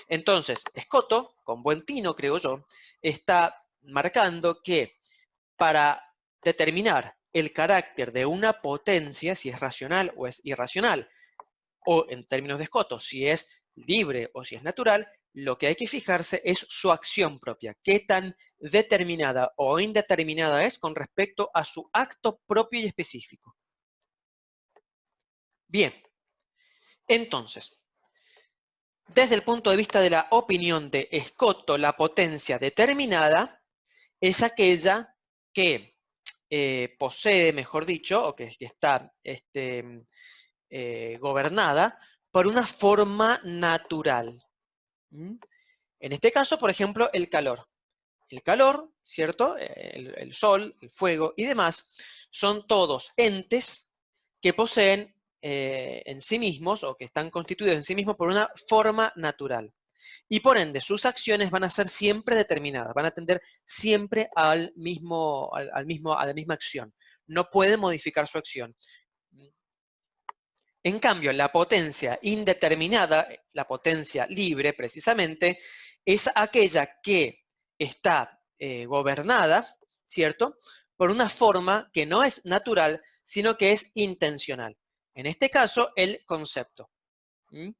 Entonces, Escoto, con buen tino, creo yo, está marcando que para determinar el carácter de una potencia, si es racional o es irracional, o en términos de Escoto, si es libre o si es natural, lo que hay que fijarse es su acción propia, qué tan determinada o indeterminada es con respecto a su acto propio y específico. Bien, entonces, desde el punto de vista de la opinión de Escoto, la potencia determinada es aquella que posee, mejor dicho, o que está gobernada por una forma natural. En este caso, por ejemplo, el calor. El calor, ¿cierto? El sol, el fuego y demás, son todos entes que poseen en sí mismos o que están constituidos en sí mismos por una forma natural. Y por ende, sus acciones van a ser siempre determinadas, van a tender siempre a la misma acción. No pueden modificar su acción. En cambio, la potencia indeterminada, la potencia libre precisamente, es aquella que está gobernada, ¿cierto? Por una forma que no es natural, sino que es intencional. En este caso, el concepto. ¿Qué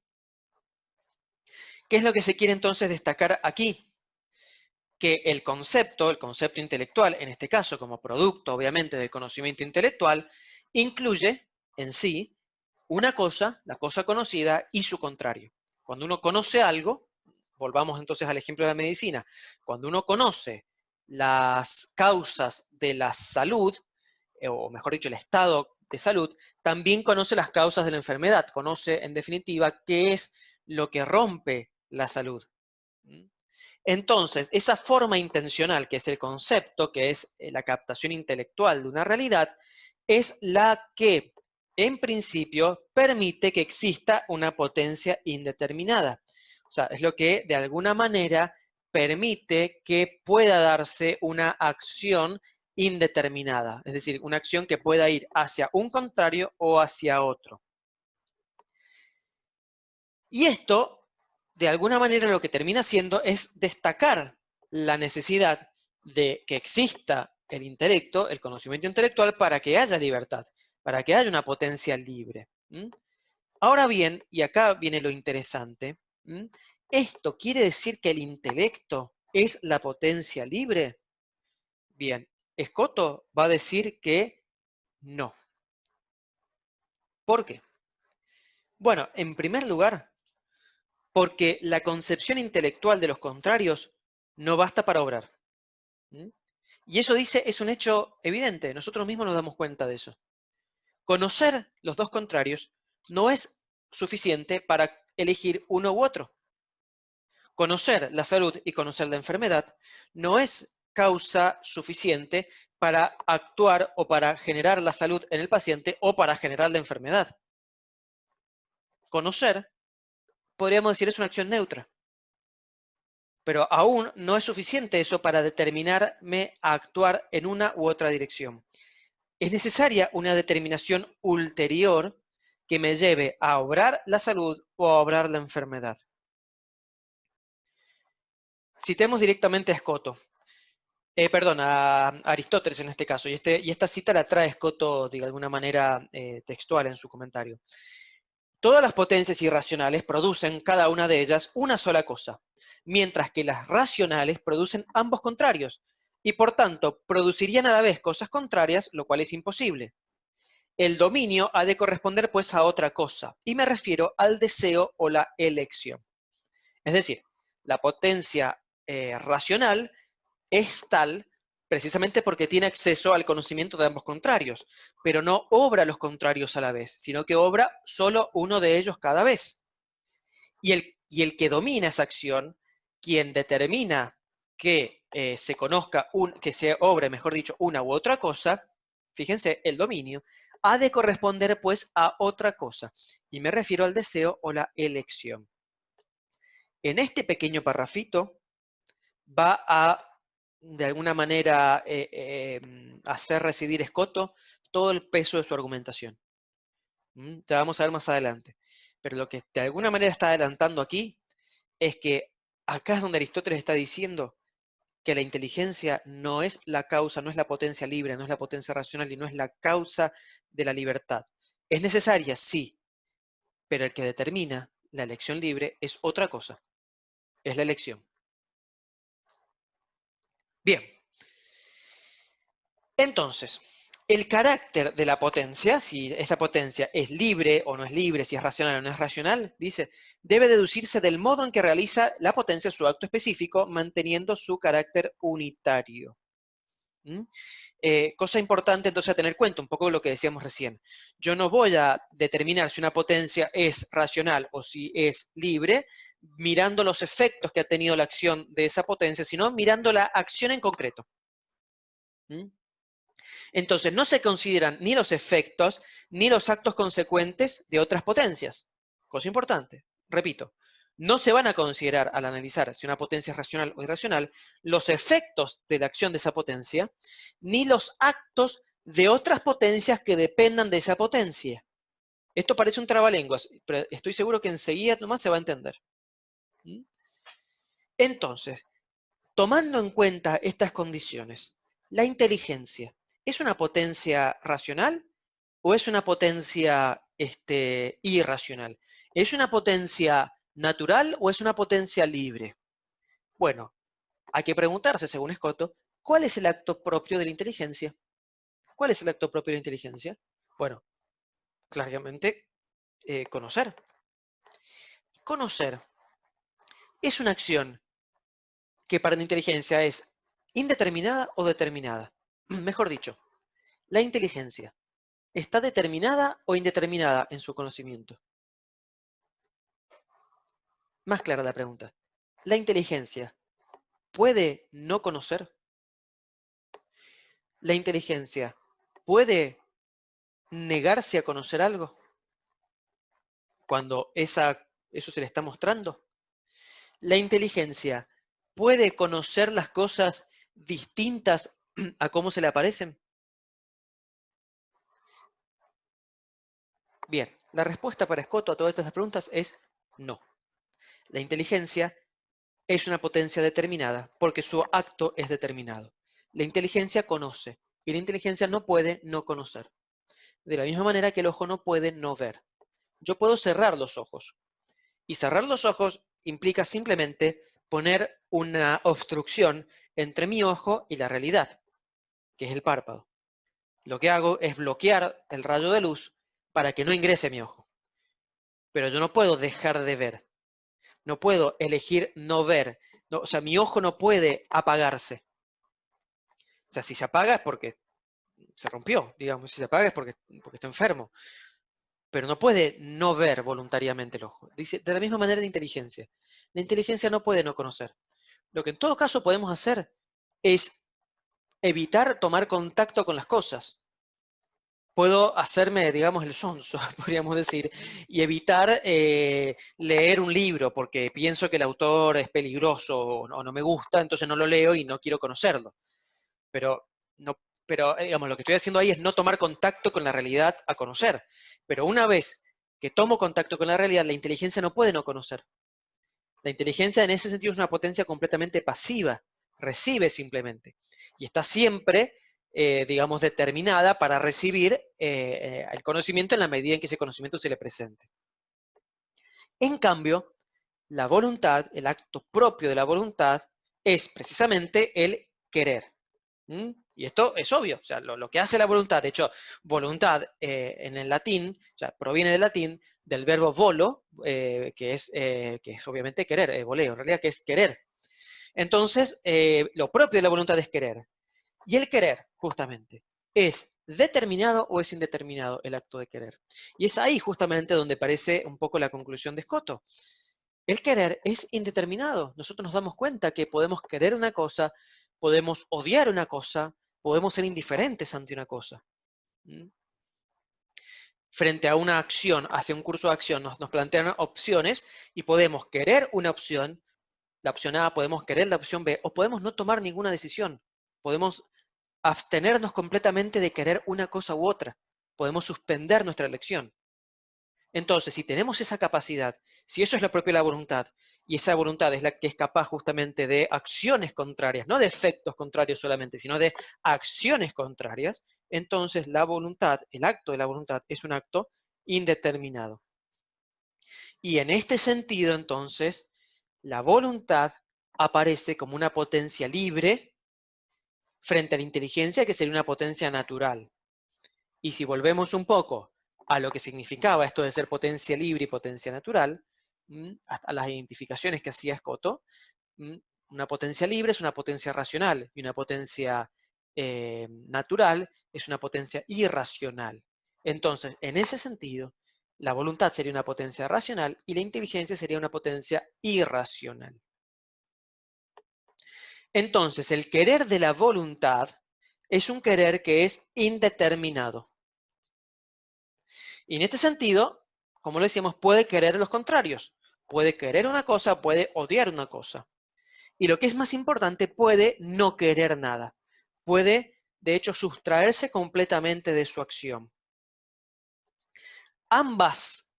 es lo que se quiere entonces destacar aquí? Que el concepto intelectual, en este caso como producto obviamente del conocimiento intelectual, incluye en sí una cosa, la cosa conocida, y su contrario. Cuando uno conoce algo, volvamos entonces al ejemplo de la medicina, cuando uno conoce las causas de la salud, o mejor dicho, el estado de salud, también conoce las causas de la enfermedad, conoce en definitiva qué es lo que rompe la salud. Entonces, esa forma intencional, que es el concepto, que es la captación intelectual de una realidad, es la que, en principio, permite que exista una potencia indeterminada. O sea, es lo que, de alguna manera, permite que pueda darse una acción indeterminada, es decir, una acción que pueda ir hacia un contrario o hacia otro. Y esto, de alguna manera, lo que termina haciendo es destacar la necesidad de que exista el intelecto, el conocimiento intelectual, para que haya libertad, para que haya una potencia libre. Ahora bien, y acá viene lo interesante, ¿esto quiere decir que el intelecto es la potencia libre? Bien, Escoto va a decir que no. ¿Por qué? Bueno, en primer lugar, porque la concepción intelectual de los contrarios no basta para obrar. ¿Mm? Y eso dice, es un hecho evidente, nosotros mismos nos damos cuenta de eso. Conocer los dos contrarios no es suficiente para elegir uno u otro. Conocer la salud y conocer la enfermedad no es causa suficiente para actuar o para generar la salud en el paciente o para generar la enfermedad. Conocer, podríamos decir, es una acción neutra, pero aún no es suficiente eso para determinarme a actuar en una u otra dirección. Es necesaria una determinación ulterior que me lleve a obrar la salud o a obrar la enfermedad. Citemos directamente a Escoto, perdón, a Aristóteles en este caso, y esta cita la trae Escoto de alguna manera textual en su comentario. Todas las potencias irracionales producen, cada una de ellas, una sola cosa, mientras que las racionales producen ambos contrarios, y por tanto producirían a la vez cosas contrarias, lo cual es imposible. El dominio ha de corresponder pues a otra cosa, y me refiero al deseo o la elección. Es decir, la potencia racional es tal precisamente porque tiene acceso al conocimiento de ambos contrarios, pero no obra los contrarios a la vez, sino que obra solo uno de ellos cada vez. Y el que domina esa acción, quien determina que se conozca, que se obre, mejor dicho, una u otra cosa, fíjense, el dominio, ha de corresponder pues a otra cosa. Y me refiero al deseo o la elección. En este pequeño parrafito va a, de alguna manera, hacer residir Escoto todo el peso de su argumentación. Ya vamos a ver más adelante. Pero lo que de alguna manera está adelantando aquí es que acá es donde Aristóteles está diciendo que la inteligencia no es la causa, no es la potencia libre, no es la potencia racional y no es la causa de la libertad. Es necesaria, sí, pero el que determina la elección libre es otra cosa, es la elección. Bien, entonces, el carácter de la potencia, si esa potencia es libre o no es libre, si es racional o no es racional, dice, debe deducirse del modo en que realiza la potencia su acto específico, manteniendo su carácter unitario. Cosa importante entonces a tener en cuenta, un poco lo que decíamos recién. Yo no voy a determinar si una potencia es racional o si es libre mirando los efectos que ha tenido la acción de esa potencia, sino mirando la acción en concreto. Entonces, no se consideran ni los efectos ni los actos consecuentes de otras potencias. Cosa importante, repito, no se van a considerar al analizar si una potencia es racional o irracional los efectos de la acción de esa potencia, ni los actos de otras potencias que dependan de esa potencia. Esto parece un trabalenguas, pero estoy seguro que enseguida nomás se va a entender. Entonces, tomando en cuenta estas condiciones, la inteligencia, ¿es una potencia racional o es una potencia irracional? ¿Es una potencia natural o es una potencia libre? Bueno, hay que preguntarse, según Escoto, ¿cuál es el acto propio de la inteligencia? ¿Cuál es el acto propio de la inteligencia? Bueno, claramente, conocer. Conocer es una acción que para la inteligencia es indeterminada o determinada. Mejor dicho, la inteligencia ¿está determinada o indeterminada en su conocimiento? Más clara la pregunta. ¿La inteligencia puede no conocer? ¿La inteligencia puede negarse a conocer algo cuando eso se le está mostrando? ¿La inteligencia puede conocer las cosas distintas a cómo se le aparecen? Bien, la respuesta para Escoto a todas estas preguntas es no. La inteligencia es una potencia determinada porque su acto es determinado. La inteligencia conoce y la inteligencia no puede no conocer. De la misma manera que el ojo no puede no ver. Yo puedo cerrar los ojos y cerrar los ojos implica simplemente poner una obstrucción entre mi ojo y la realidad. que es el párpado. Lo que hago es bloquear el rayo de luz para que no ingrese a mi ojo. Pero yo no puedo dejar de ver. No puedo elegir no ver. No, o sea, mi ojo no puede apagarse. O sea, si se apaga es porque se rompió, digamos. Si se apaga es porque está enfermo. Pero no puede no ver voluntariamente el ojo. Dice, de la misma manera la inteligencia. La inteligencia no puede no conocer. Lo que en todo caso podemos hacer es evitar tomar contacto con las cosas. Puedo hacerme, digamos, el sonso, podríamos decir, y evitar leer un libro porque pienso que el autor es peligroso o no me gusta, entonces no lo leo y no quiero conocerlo. Pero, no, digamos, lo que estoy haciendo ahí es no tomar contacto con la realidad a conocer. Pero una vez que tomo contacto con la realidad, la inteligencia no puede no conocer. La inteligencia en ese sentido es una potencia completamente pasiva, recibe simplemente. Y está siempre, digamos, determinada para recibir el conocimiento en la medida en que ese conocimiento se le presente. En cambio, la voluntad, el acto propio de la voluntad, es precisamente el querer. ¿Mm? Y esto es obvio, o sea, lo que hace la voluntad, de hecho, voluntad en el latín, o sea, proviene del latín, del verbo volo, que es obviamente querer, voleo, en realidad que es querer. Entonces, lo propio de la voluntad es querer. Y el querer, justamente, ¿es determinado o es indeterminado el acto de querer? Y es ahí justamente donde parece un poco la conclusión de Escoto. El querer es indeterminado. Nosotros nos damos cuenta que podemos querer una cosa, podemos odiar una cosa, podemos ser indiferentes ante una cosa. ¿Mm? Frente a una acción, hacia un curso de acción, nos plantean opciones y podemos querer una opción, la opción A, podemos querer la opción B, o podemos no tomar ninguna decisión. Podemos abstenernos completamente de querer una cosa u otra. Podemos suspender nuestra elección. Entonces, si tenemos esa capacidad, si eso es lo propio de la voluntad, y esa voluntad es la que es capaz justamente de acciones contrarias, no de efectos contrarios solamente, sino de acciones contrarias, entonces la voluntad, el acto de la voluntad, es un acto indeterminado. Y en este sentido, entonces, la voluntad aparece como una potencia libre frente a la inteligencia, que sería una potencia natural. Y si volvemos un poco a lo que significaba esto de ser potencia libre y potencia natural, hasta las identificaciones que hacía Escoto, una potencia libre es una potencia racional y una potencia natural es una potencia irracional. Entonces, en ese sentido, la voluntad sería una potencia racional y la inteligencia sería una potencia irracional. Entonces, el querer de la voluntad es un querer que es indeterminado. Y en este sentido, como lo decíamos, puede querer los contrarios. Puede querer una cosa, puede odiar una cosa. Y lo que es más importante, puede no querer nada. Puede, de hecho, sustraerse completamente de su acción. Ambas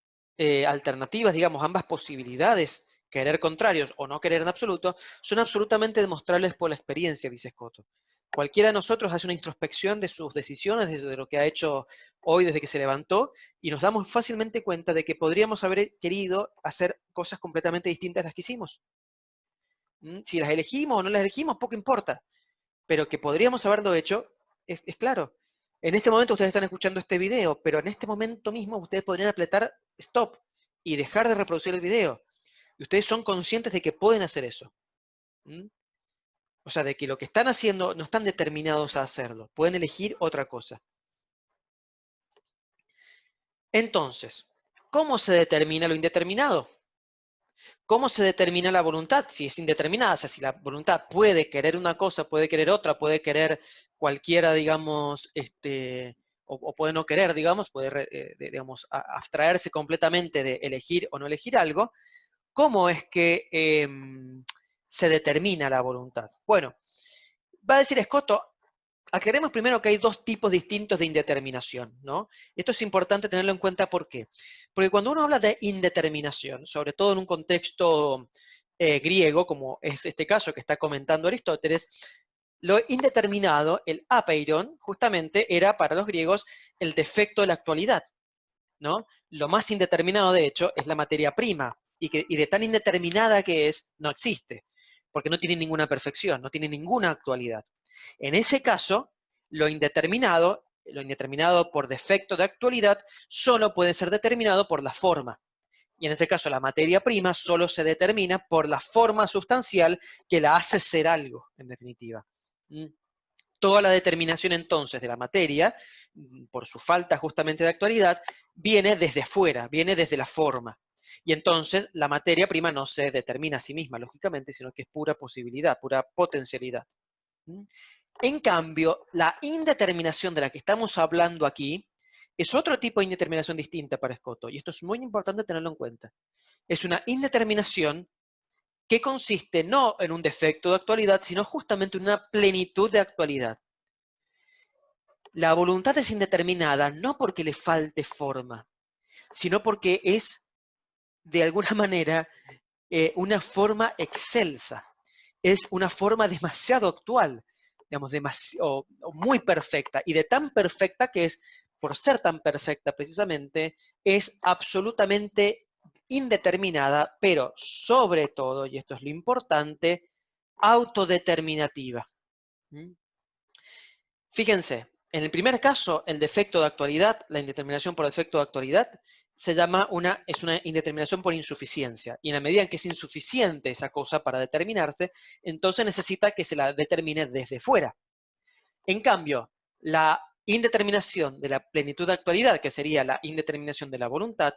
alternativas, digamos, ambas posibilidades, querer contrarios o no querer en absoluto, son absolutamente demostrables por la experiencia, dice Scotto. Cualquiera de nosotros hace una introspección de sus decisiones, de lo que ha hecho hoy desde que se levantó, y nos damos fácilmente cuenta de que podríamos haber querido hacer cosas completamente distintas a las que hicimos. Si las elegimos o no las elegimos, poco importa, pero que podríamos haberlo hecho, es claro. En este momento ustedes están escuchando este video, pero en este momento mismo ustedes podrían apretar stop y dejar de reproducir el video. Y ustedes son conscientes de que pueden hacer eso. ¿Mm? O sea, de que lo que están haciendo no están determinados a hacerlo. Pueden elegir otra cosa. Entonces, ¿cómo se determina lo indeterminado? ¿Cómo se determina la voluntad? Si es indeterminada, o sea, si la voluntad puede querer una cosa, puede querer otra, puede querer cualquiera, digamos, o puede no querer, digamos, puede, digamos, abstraerse completamente de elegir o no elegir algo, ¿cómo es que se determina la voluntad? Bueno, va a decir Escoto, aclaremos primero que hay dos tipos distintos de indeterminación, ¿no? Esto es importante tenerlo en cuenta, ¿por qué? Porque cuando uno habla de indeterminación, sobre todo en un contexto griego, como es este caso que está comentando Aristóteles, lo indeterminado, el apeiron, justamente era para los griegos el defecto de la actualidad, ¿no? Lo más indeterminado, de hecho, es la materia prima, y de tan indeterminada que es, no existe, porque no tiene ninguna perfección, no tiene ninguna actualidad. En ese caso, Lo indeterminado por defecto de actualidad, solo puede ser determinado por la forma. Y en este caso, la materia prima solo se determina por la forma sustancial que la hace ser algo, en definitiva. ¿Mm? Toda la determinación entonces de la materia, por su falta justamente de actualidad, viene desde afuera, viene desde la forma. Y entonces la materia prima no se determina a sí misma, lógicamente, sino que es pura posibilidad, pura potencialidad. ¿Mm? En cambio, la indeterminación de la que estamos hablando aquí es otro tipo de indeterminación distinta para Escoto, y esto es muy importante tenerlo en cuenta. Es una indeterminación que consiste no en un defecto de actualidad, sino justamente en una plenitud de actualidad. La voluntad es indeterminada no porque le falte forma, sino porque es, de alguna manera, una forma excelsa. Es una forma demasiado actual, digamos, o muy perfecta, y de tan perfecta que es, por ser tan perfecta precisamente, es absolutamente indeterminada, pero sobre todo, y esto es lo importante, autodeterminativa. ¿Mm? Fíjense, en el primer caso, el defecto de actualidad, la indeterminación por defecto de actualidad, es una indeterminación por insuficiencia. Y en la medida en que es insuficiente esa cosa para determinarse, entonces necesita que se la determine desde fuera. En cambio, la indeterminación de la plenitud de actualidad, que sería la indeterminación de la voluntad,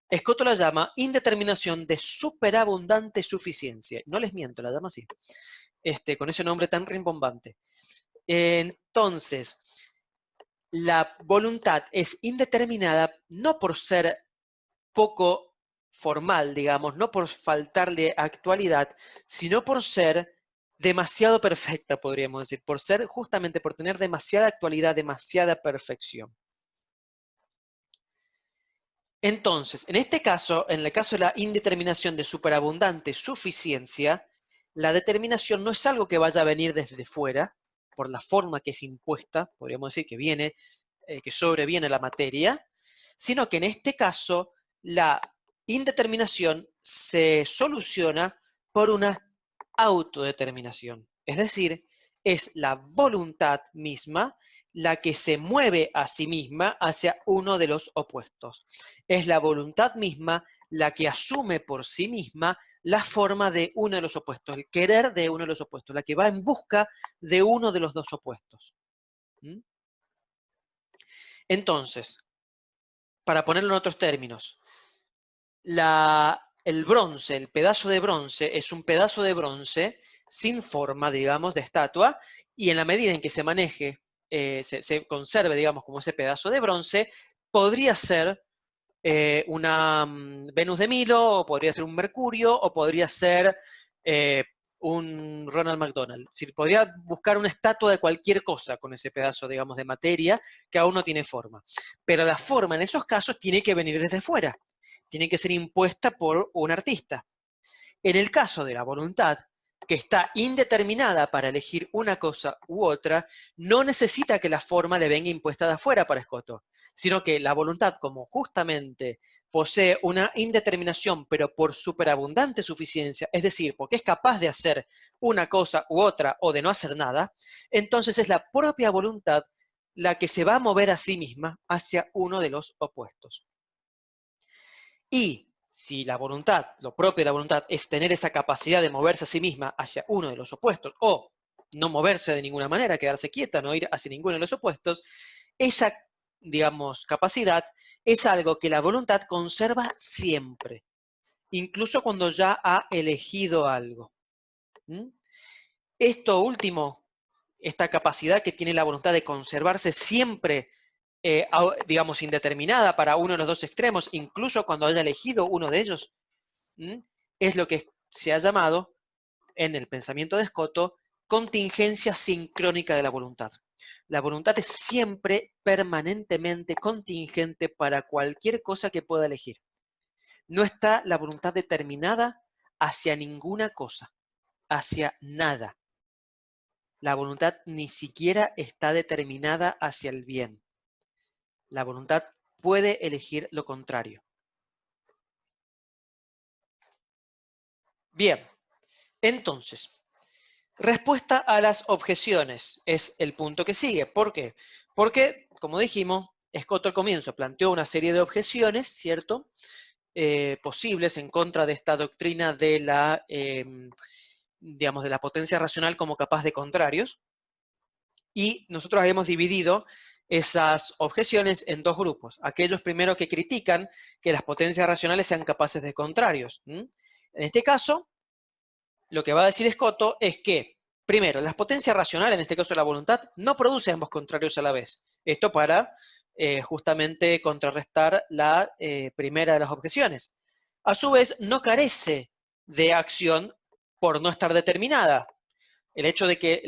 Escoto la llama indeterminación de superabundante suficiencia. No les miento, la llama así, con ese nombre tan rimbombante. Entonces, la voluntad es indeterminada no por ser poco formal, digamos, no por faltarle actualidad, sino por ser demasiado perfecta, podríamos decir, justamente por tener demasiada actualidad, demasiada perfección. Entonces, en este caso, en el caso de la indeterminación de superabundante suficiencia, la determinación no es algo que vaya a venir desde fuera, por la forma que es impuesta, podríamos decir que viene, que sobreviene la materia, sino que en este caso la indeterminación se soluciona por una autodeterminación. Es decir, es la voluntad misma la que se mueve a sí misma hacia uno de los opuestos. Es la voluntad misma la que asume por sí misma la forma de uno de los opuestos, el querer de uno de los opuestos, la que va en busca de uno de los dos opuestos. ¿Mm? Entonces, para ponerlo en otros términos, el bronce, el pedazo de bronce, es un pedazo de bronce sin forma, digamos, de estatua, y en la medida en que se maneje, se conserve, digamos, como ese pedazo de bronce, podría ser una Venus de Milo, o podría ser un Mercurio, o podría ser un Ronald McDonald. Es decir, podría buscar una estatua de cualquier cosa con ese pedazo, digamos, de materia que aún no tiene forma. Pero la forma en esos casos tiene que venir desde fuera, tiene que ser impuesta por un artista. En el caso de la voluntad, que está indeterminada para elegir una cosa u otra, no necesita que la forma le venga impuesta de afuera para Escoto, sino que la voluntad, como justamente posee una indeterminación, pero por superabundante suficiencia, es decir, porque es capaz de hacer una cosa u otra o de no hacer nada, entonces es la propia voluntad la que se va a mover a sí misma hacia uno de los opuestos. Y si la voluntad, lo propio de la voluntad, es tener esa capacidad de moverse a sí misma hacia uno de los opuestos, o no moverse de ninguna manera, quedarse quieta, no ir hacia ninguno de los opuestos, esa, digamos, capacidad es algo que la voluntad conserva siempre, incluso cuando ya ha elegido algo. ¿Mm? Esto último, esta capacidad que tiene la voluntad de conservarse siempre, digamos, indeterminada para uno de los dos extremos, incluso cuando haya elegido uno de ellos, es lo que se ha llamado, en el pensamiento de Escoto, contingencia sincrónica de la voluntad. La voluntad es siempre permanentemente contingente para cualquier cosa que pueda elegir. No está la voluntad determinada hacia ninguna cosa, hacia nada. La voluntad ni siquiera está determinada hacia el bien. La voluntad puede elegir lo contrario. Bien, entonces, Respuesta a las objeciones es el punto que sigue. ¿Por qué? Porque, como dijimos, Escoto al comienzo planteó una serie de objeciones, ¿cierto?, posibles en contra de esta doctrina de la, digamos, de la potencia racional como capaz de contrarios. Y nosotros hemos dividido esas objeciones en dos grupos. Aquellos primero que critican que las potencias racionales sean capaces de contrarios. En este caso, lo que va a decir Escoto es que, primero, las potencias racionales, en este caso la voluntad, no produce ambos contrarios a la vez. Esto para justamente contrarrestar la primera de las objeciones. A su vez, no carece de acción por no estar determinada. El hecho de que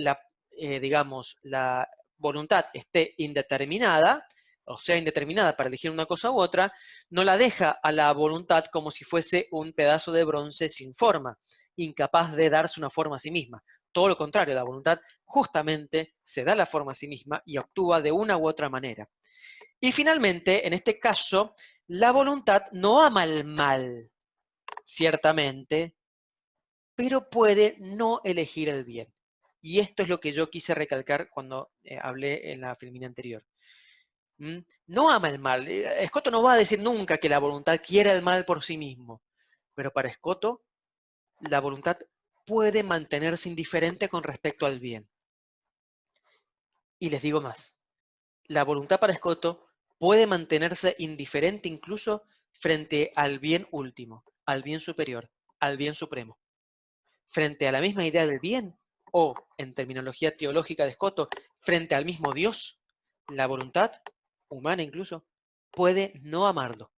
digamos, la voluntad esté indeterminada, o sea, indeterminada para elegir una cosa u otra, no la deja a la voluntad como si fuese un pedazo de bronce sin forma, incapaz de darse una forma a sí misma. Todo lo contrario, la voluntad justamente se da la forma a sí misma y actúa de una u otra manera. Y finalmente, en este caso, la voluntad no ama el mal, ciertamente, pero puede no elegir el bien. Y esto es lo que yo quise recalcar cuando hablé en la filmina anterior. No ama el mal. Escoto no va a decir nunca que la voluntad quiera el mal por sí mismo, pero para Escoto la voluntad puede mantenerse indiferente con respecto al bien. Y les digo más, la voluntad para Escoto puede mantenerse indiferente incluso frente al bien último, al bien superior, al bien supremo. Frente a la misma idea del bien, o, en terminología teológica de Escoto, frente al mismo Dios, la voluntad, humana incluso, puede no amarlo,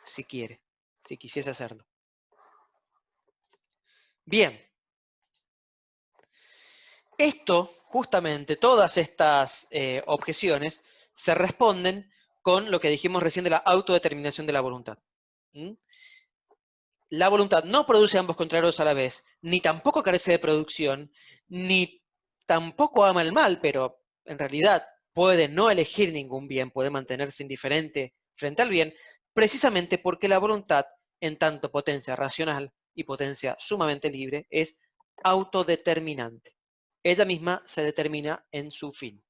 si quiere, si quisiese hacerlo. Bien, esto, justamente, todas estas objeciones se responden con lo que dijimos recién de la autodeterminación de la voluntad. La voluntad no produce ambos contrarios a la vez, ni tampoco carece de producción, ni tampoco ama el mal, pero en realidad puede no elegir ningún bien, puede mantenerse indiferente frente al bien, precisamente porque la voluntad, en tanto potencia racional y potencia sumamente libre, es autodeterminante. Ella misma se determina en su fin.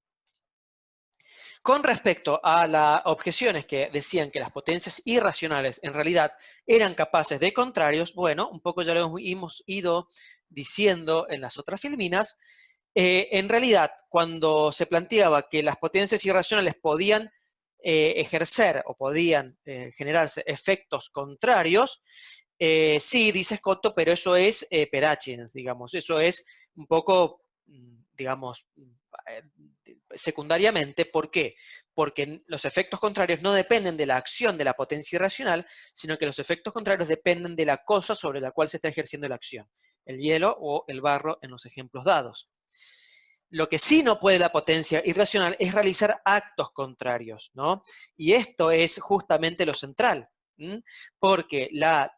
Con respecto a las objeciones que decían que las potencias irracionales en realidad eran capaces de contrarios, bueno, un poco ya lo hemos ido diciendo en las otras filminas. En realidad, cuando se planteaba que las potencias irracionales podían ejercer o podían generarse efectos contrarios, sí, dice Scotto, pero eso es Perachins, digamos, eso es un poco, digamos, secundariamente. ¿Por qué? Porque los efectos contrarios no dependen de la acción de la potencia irracional, sino que los efectos contrarios dependen de la cosa sobre la cual se está ejerciendo la acción, el hielo o el barro en los ejemplos dados. Lo que sí no puede la potencia irracional es realizar actos contrarios, ¿no? Y esto es justamente lo central, porque la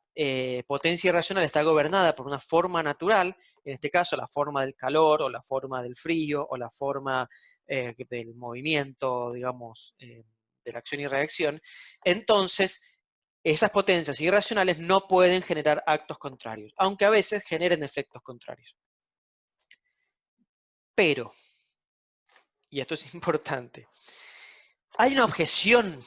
potencia irracional está gobernada por una forma natural, en este caso la forma del calor, o la forma del frío, o la forma del movimiento, digamos, de la acción y reacción. Entonces, esas potencias irracionales no pueden generar actos contrarios, aunque a veces generen efectos contrarios. Pero, y esto es importante, hay una objeción,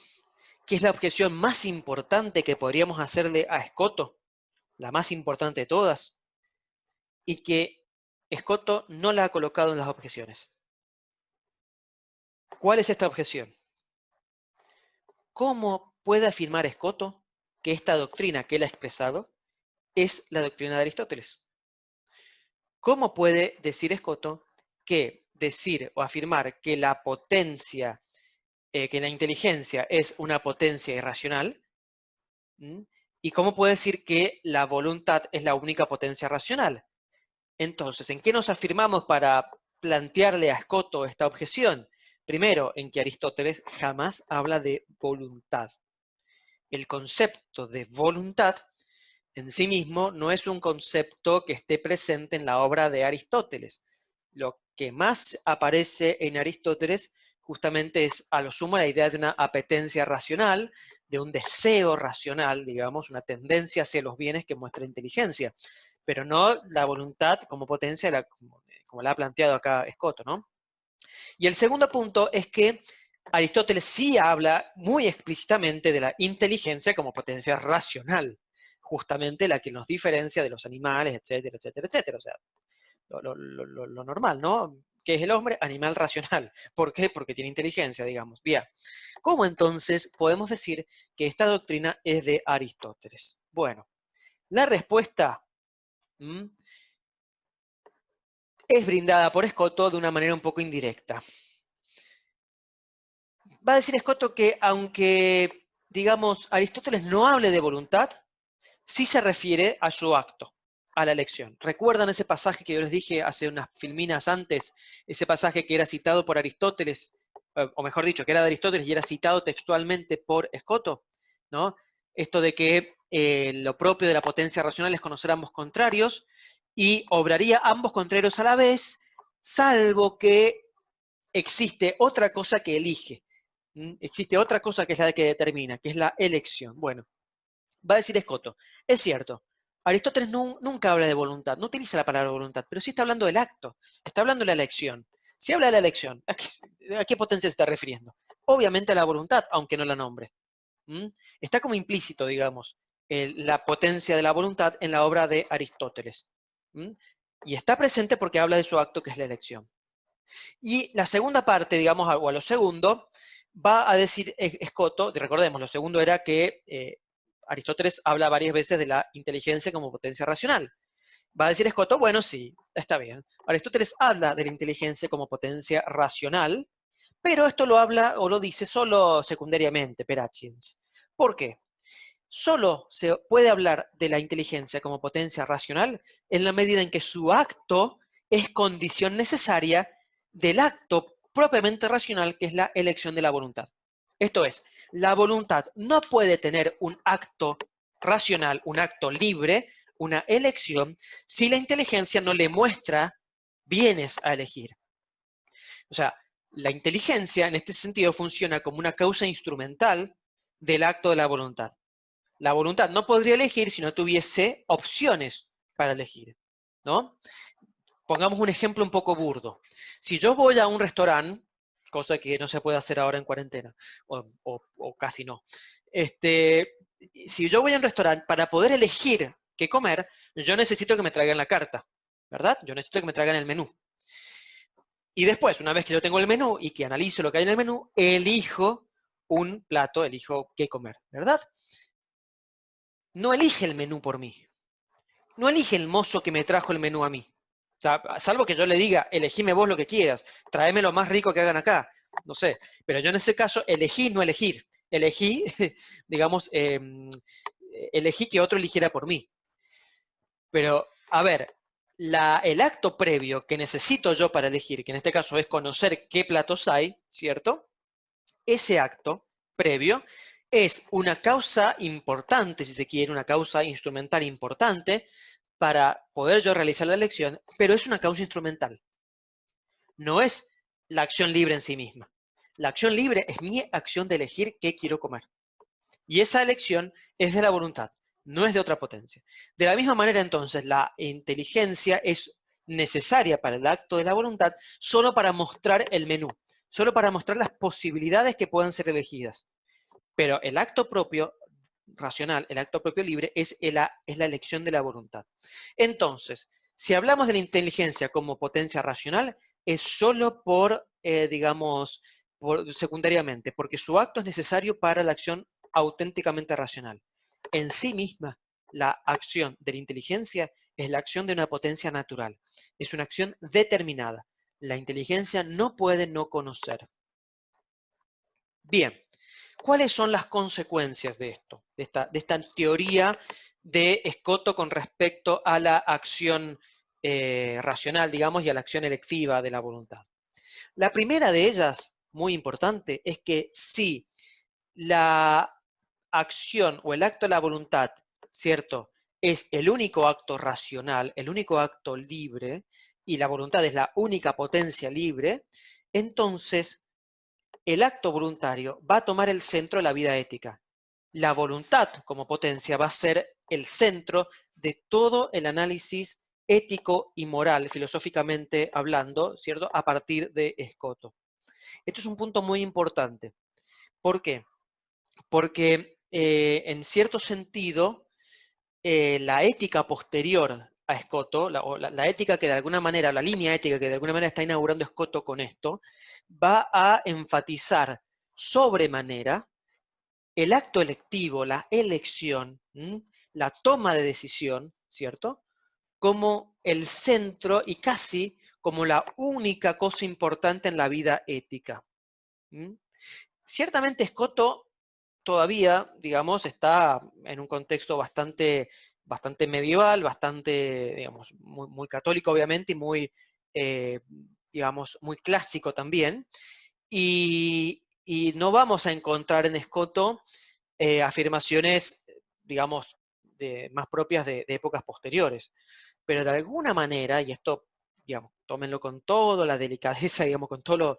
que es la objeción más importante que podríamos hacerle a Escoto, la más importante de todas, y que Escoto no la ha colocado en las objeciones. ¿Cuál es esta objeción? ¿Cómo puede afirmar Escoto que esta doctrina que él ha expresado es la doctrina de Aristóteles? ¿Cómo puede decir Escoto que decir o afirmar que la potencia, que la inteligencia es una potencia irracional? ¿Y cómo puede decir que la voluntad es la única potencia racional? Entonces, ¿en qué nos afirmamos para plantearle a Escoto esta objeción? Primero, en que Aristóteles jamás habla de voluntad. El concepto de voluntad en sí mismo no es un concepto que esté presente en la obra de Aristóteles. Lo que más aparece en Aristóteles justamente es a lo sumo la idea de una apetencia racional, de un deseo racional, digamos, una tendencia hacia los bienes que muestra inteligencia, pero no la voluntad como potencia como la ha planteado acá Escoto, ¿no? Y el segundo punto es que Aristóteles sí habla muy explícitamente de la inteligencia como potencia racional, justamente la que nos diferencia de los animales, etcétera, etcétera, etcétera. O sea, lo normal, ¿no? ¿Qué es el hombre? Animal racional. ¿Por qué? Porque tiene inteligencia, digamos. Bien. ¿Cómo entonces podemos decir que esta doctrina es de Aristóteles? Bueno, la respuesta es brindada por Escoto de una manera un poco indirecta. Va a decir Escoto que aunque, digamos, Aristóteles no hable de voluntad, sí se refiere a su acto, a la elección. ¿Recuerdan ese pasaje que yo les dije hace unas filminas antes? Ese pasaje que era citado por Aristóteles, o mejor dicho, que era de Aristóteles y era citado textualmente por Escoto, ¿no? Esto de que lo propio de la potencia racional es conocer ambos contrarios y obraría ambos contrarios a la vez, salvo que existe otra cosa que elige. Existe otra cosa que es la que determina, que es la elección. Bueno, va a decir Escoto, es cierto, Aristóteles nunca habla de voluntad, no utiliza la palabra voluntad, pero sí está hablando del acto, está hablando de la elección. Si habla de la elección, ¿a qué potencia se está refiriendo? Obviamente a la voluntad, aunque no la nombre. Está como implícito, digamos, la potencia de la voluntad en la obra de Aristóteles. Y está presente porque habla de su acto, que es la elección. Y la segunda parte, digamos, o a lo segundo, va a decir Escoto, recordemos, lo segundo era que Aristóteles habla varias veces de la inteligencia como potencia racional. Va a decir Escoto, bueno, sí, está bien. Aristóteles habla de la inteligencia como potencia racional, pero esto lo habla o lo dice solo secundariamente, per accidens. ¿Por qué? Solo se puede hablar de la inteligencia como potencia racional en la medida en que su acto es condición necesaria del acto propiamente racional, que es la elección de la voluntad. Esto es, la voluntad no puede tener un acto racional, un acto libre, una elección, si la inteligencia no le muestra bienes a elegir. O sea, la inteligencia en este sentido funciona como una causa instrumental del acto de la voluntad. La voluntad no podría elegir si no tuviese opciones para elegir, ¿no? Pongamos un ejemplo un poco burdo. Si yo voy a un restaurante, cosa que no se puede hacer ahora en cuarentena, o casi no, si yo voy a un restaurante, para poder elegir qué comer, yo necesito que me traigan la carta, ¿verdad? Yo necesito que me traigan el menú. Y después, una vez que yo tengo el menú y que analizo lo que hay en el menú, elijo un plato, elijo qué comer, ¿verdad? No elige el menú por mí. No elige el mozo que me trajo el menú a mí. O sea, salvo que yo le diga, elegime vos lo que quieras, tráeme lo más rico que hagan acá. No sé. Pero yo en ese caso elegí no elegir. Elegí, digamos, elegí que otro eligiera por mí. Pero, a ver, el acto previo que necesito yo para elegir, que en este caso es conocer qué platos hay, ¿cierto? Ese acto previo es una causa importante, si se quiere, una causa instrumental importante para poder yo realizar la elección, pero es una causa instrumental. No es la acción libre en sí misma. La acción libre es mi acción de elegir qué quiero comer. Y esa elección es de la voluntad, no es de otra potencia. De la misma manera, entonces, la inteligencia es necesaria para el acto de la voluntad solo para mostrar el menú, solo para mostrar las posibilidades que puedan ser elegidas. Pero el acto propio racional, el acto propio libre, es la elección de la voluntad. Entonces, si hablamos de la inteligencia como potencia racional, es solo por, digamos, secundariamente, porque su acto es necesario para la acción auténticamente racional. En sí misma, la acción de la inteligencia es la acción de una potencia natural. Es una acción determinada. La inteligencia no puede no conocer. Bien, ¿cuáles son las consecuencias de esto, de esta teoría de Escoto con respecto a la acción racional, digamos, y a la acción electiva de la voluntad? La primera de ellas, muy importante, es que si la acción o el acto de la voluntad, ¿cierto? Es el único acto racional, el único acto libre, y la voluntad es la única potencia libre, entonces el acto voluntario va a tomar el centro de la vida ética. La voluntad como potencia va a ser el centro de todo el análisis ético y moral, filosóficamente hablando, ¿cierto?, a partir de Escoto. Esto es un punto muy importante. ¿Por qué? Porque en cierto sentido, la ética posterior a Escoto, la ética que de alguna manera, la línea ética que de alguna manera está inaugurando Escoto con esto, va a enfatizar sobremanera el acto electivo, la elección, la toma de decisión, ¿cierto?, como el centro y casi como la única cosa importante en la vida ética. Ciertamente Escoto todavía, digamos, está en un contexto bastante medieval, bastante, digamos, muy católico obviamente y muy, eh, digamos, muy clásico también. Y no vamos a encontrar en Escoto afirmaciones, digamos, más propias de épocas posteriores. Pero de alguna manera, y esto, digamos, tómenlo con toda la delicadeza, digamos, con todo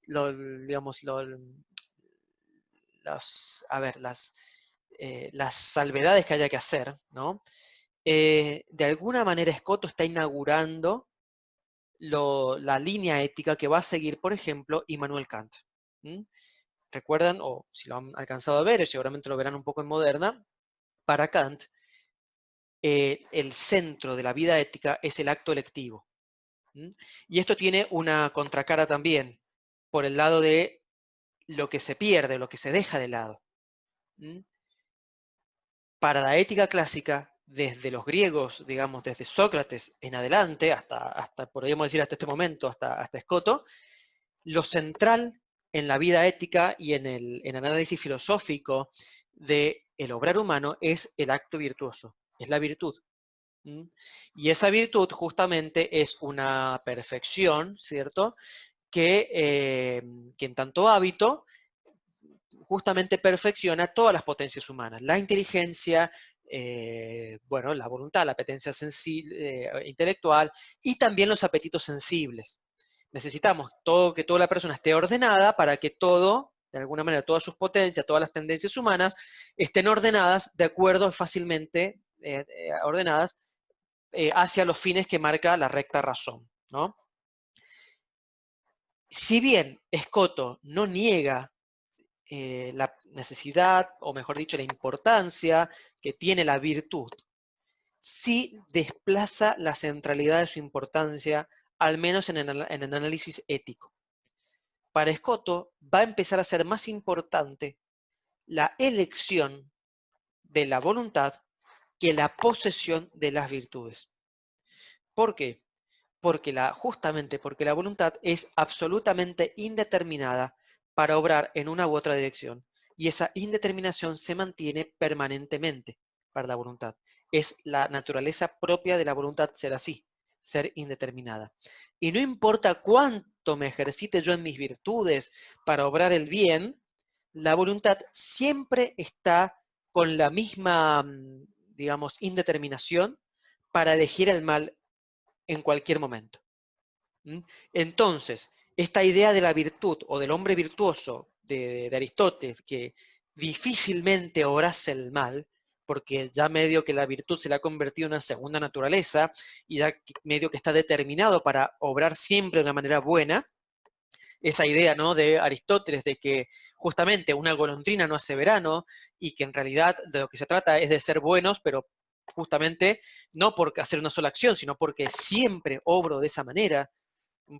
digamos, a ver, las salvedades que haya que hacer, ¿no? De alguna manera Escoto está inaugurando la línea ética que va a seguir, por ejemplo, Immanuel Kant. ¿Recuerdan? O si lo han alcanzado a ver, o seguramente lo verán un poco en Moderna, para Kant, el centro de la vida ética es el acto electivo. Y esto tiene una contracara también, por el lado de lo que se pierde, lo que se deja de lado. Para la ética clásica, desde los griegos, digamos, desde Sócrates en adelante, hasta podríamos decir hasta este momento, hasta Escoto, lo central en la vida ética y en el análisis filosófico del obrar humano es el acto virtuoso, es la virtud. Y esa virtud justamente es una perfección, ¿cierto?, que en tanto hábito justamente perfecciona todas las potencias humanas, la inteligencia, bueno, la voluntad, la apetencia intelectual y también los apetitos sensibles. Necesitamos que toda la persona esté ordenada para que todo, de alguna manera, todas sus potencias, todas las tendencias humanas, estén ordenadas de acuerdo fácilmente ordenadas hacia los fines que marca la recta razón, ¿no? Si bien Escoto no niega la necesidad, o mejor dicho, la importancia que tiene la virtud, sí desplaza la centralidad de su importancia, al menos en el análisis ético. Para Escoto va a empezar a ser más importante la elección de la voluntad que la posesión de las virtudes. ¿Por qué? Justamente porque la voluntad es absolutamente indeterminada para obrar en una u otra dirección. Y esa indeterminación se mantiene permanentemente para la voluntad. Es la naturaleza propia de la voluntad ser así, ser indeterminada. Y no importa cuánto me ejercite yo en mis virtudes para obrar el bien, la voluntad siempre está con la misma, digamos, indeterminación para elegir el mal en cualquier momento. Entonces, esta idea de la virtud o del hombre virtuoso de Aristóteles, que difícilmente obrase el mal, porque ya medio que la virtud se le ha convertido en una segunda naturaleza y ya medio que está determinado para obrar siempre de una manera buena, esa idea, ¿no?, de Aristóteles de que justamente una golondrina no hace verano y que en realidad de lo que se trata es de ser buenos, pero justamente no por hacer una sola acción, sino porque siempre obro de esa manera,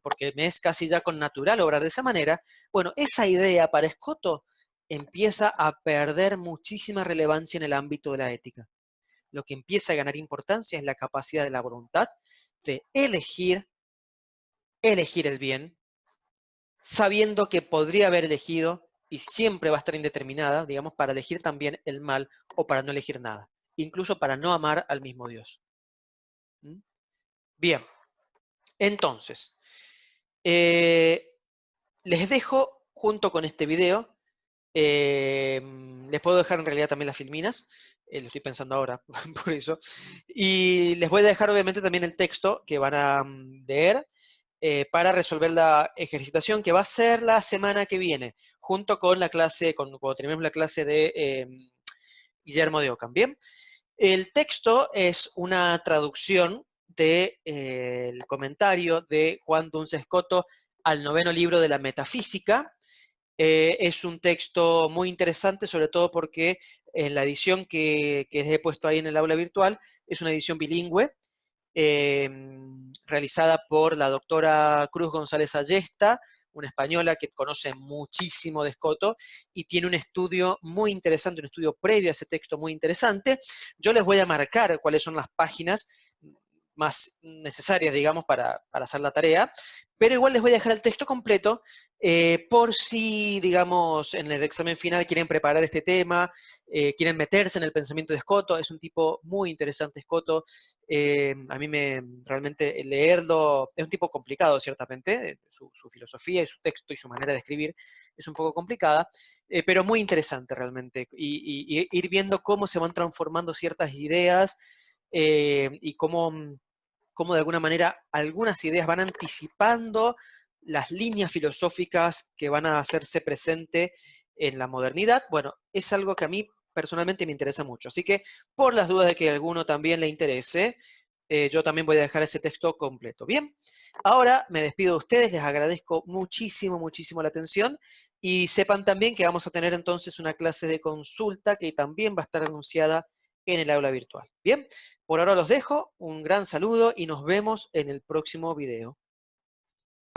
porque me es casi ya con natural obrar de esa manera. Bueno, esa idea para Escoto empieza a perder muchísima relevancia en el ámbito de la ética. Lo que empieza a ganar importancia es la capacidad de la voluntad de elegir el bien, sabiendo que podría haber elegido y siempre va a estar indeterminada, digamos, para elegir también el mal o para no elegir nada, incluso para no amar al mismo Dios. Bien, entonces, les dejo junto con este video, les puedo dejar en realidad también las filminas, lo estoy pensando ahora, por eso, y les voy a dejar obviamente también el texto que van a leer para resolver la ejercitación que va a ser la semana que viene, junto con la clase, cuando terminemos la clase de Guillermo de Ockham. Bien, el texto es una traducción del comentario de Juan Duns Scoto al noveno libro de la Metafísica. Es un texto muy interesante, sobre todo porque en la edición que he puesto ahí en el aula virtual es una edición bilingüe, eh, realizada por la doctora Cruz González Ayesta, una española que conoce muchísimo de Scoto y tiene un estudio muy interesante, un estudio previo a ese texto muy interesante. Yo les voy a marcar cuáles son las páginas más necesarias, digamos, para hacer la tarea, pero igual les voy a dejar el texto completo por si, digamos, en el examen final quieren preparar este tema, quieren meterse en el pensamiento de Scoto. Es un tipo muy interesante, Scoto. A mí realmente leerlo, es un tipo complicado, ciertamente, su filosofía y su texto y su manera de escribir es un poco complicada, pero muy interesante realmente, y ir viendo cómo se van transformando ciertas ideas y cómo de alguna manera algunas ideas van anticipando las líneas filosóficas que van a hacerse presente en la modernidad. Bueno, es algo que a mí personalmente me interesa mucho. Así que, por las dudas de que a alguno también le interese, yo también voy a dejar ese texto completo. Bien, ahora me despido de ustedes, les agradezco muchísimo, muchísimo la atención y sepan también que vamos a tener entonces una clase de consulta que también va a estar anunciada en el aula virtual. Bien, por ahora los dejo, un gran saludo y nos vemos en el próximo video.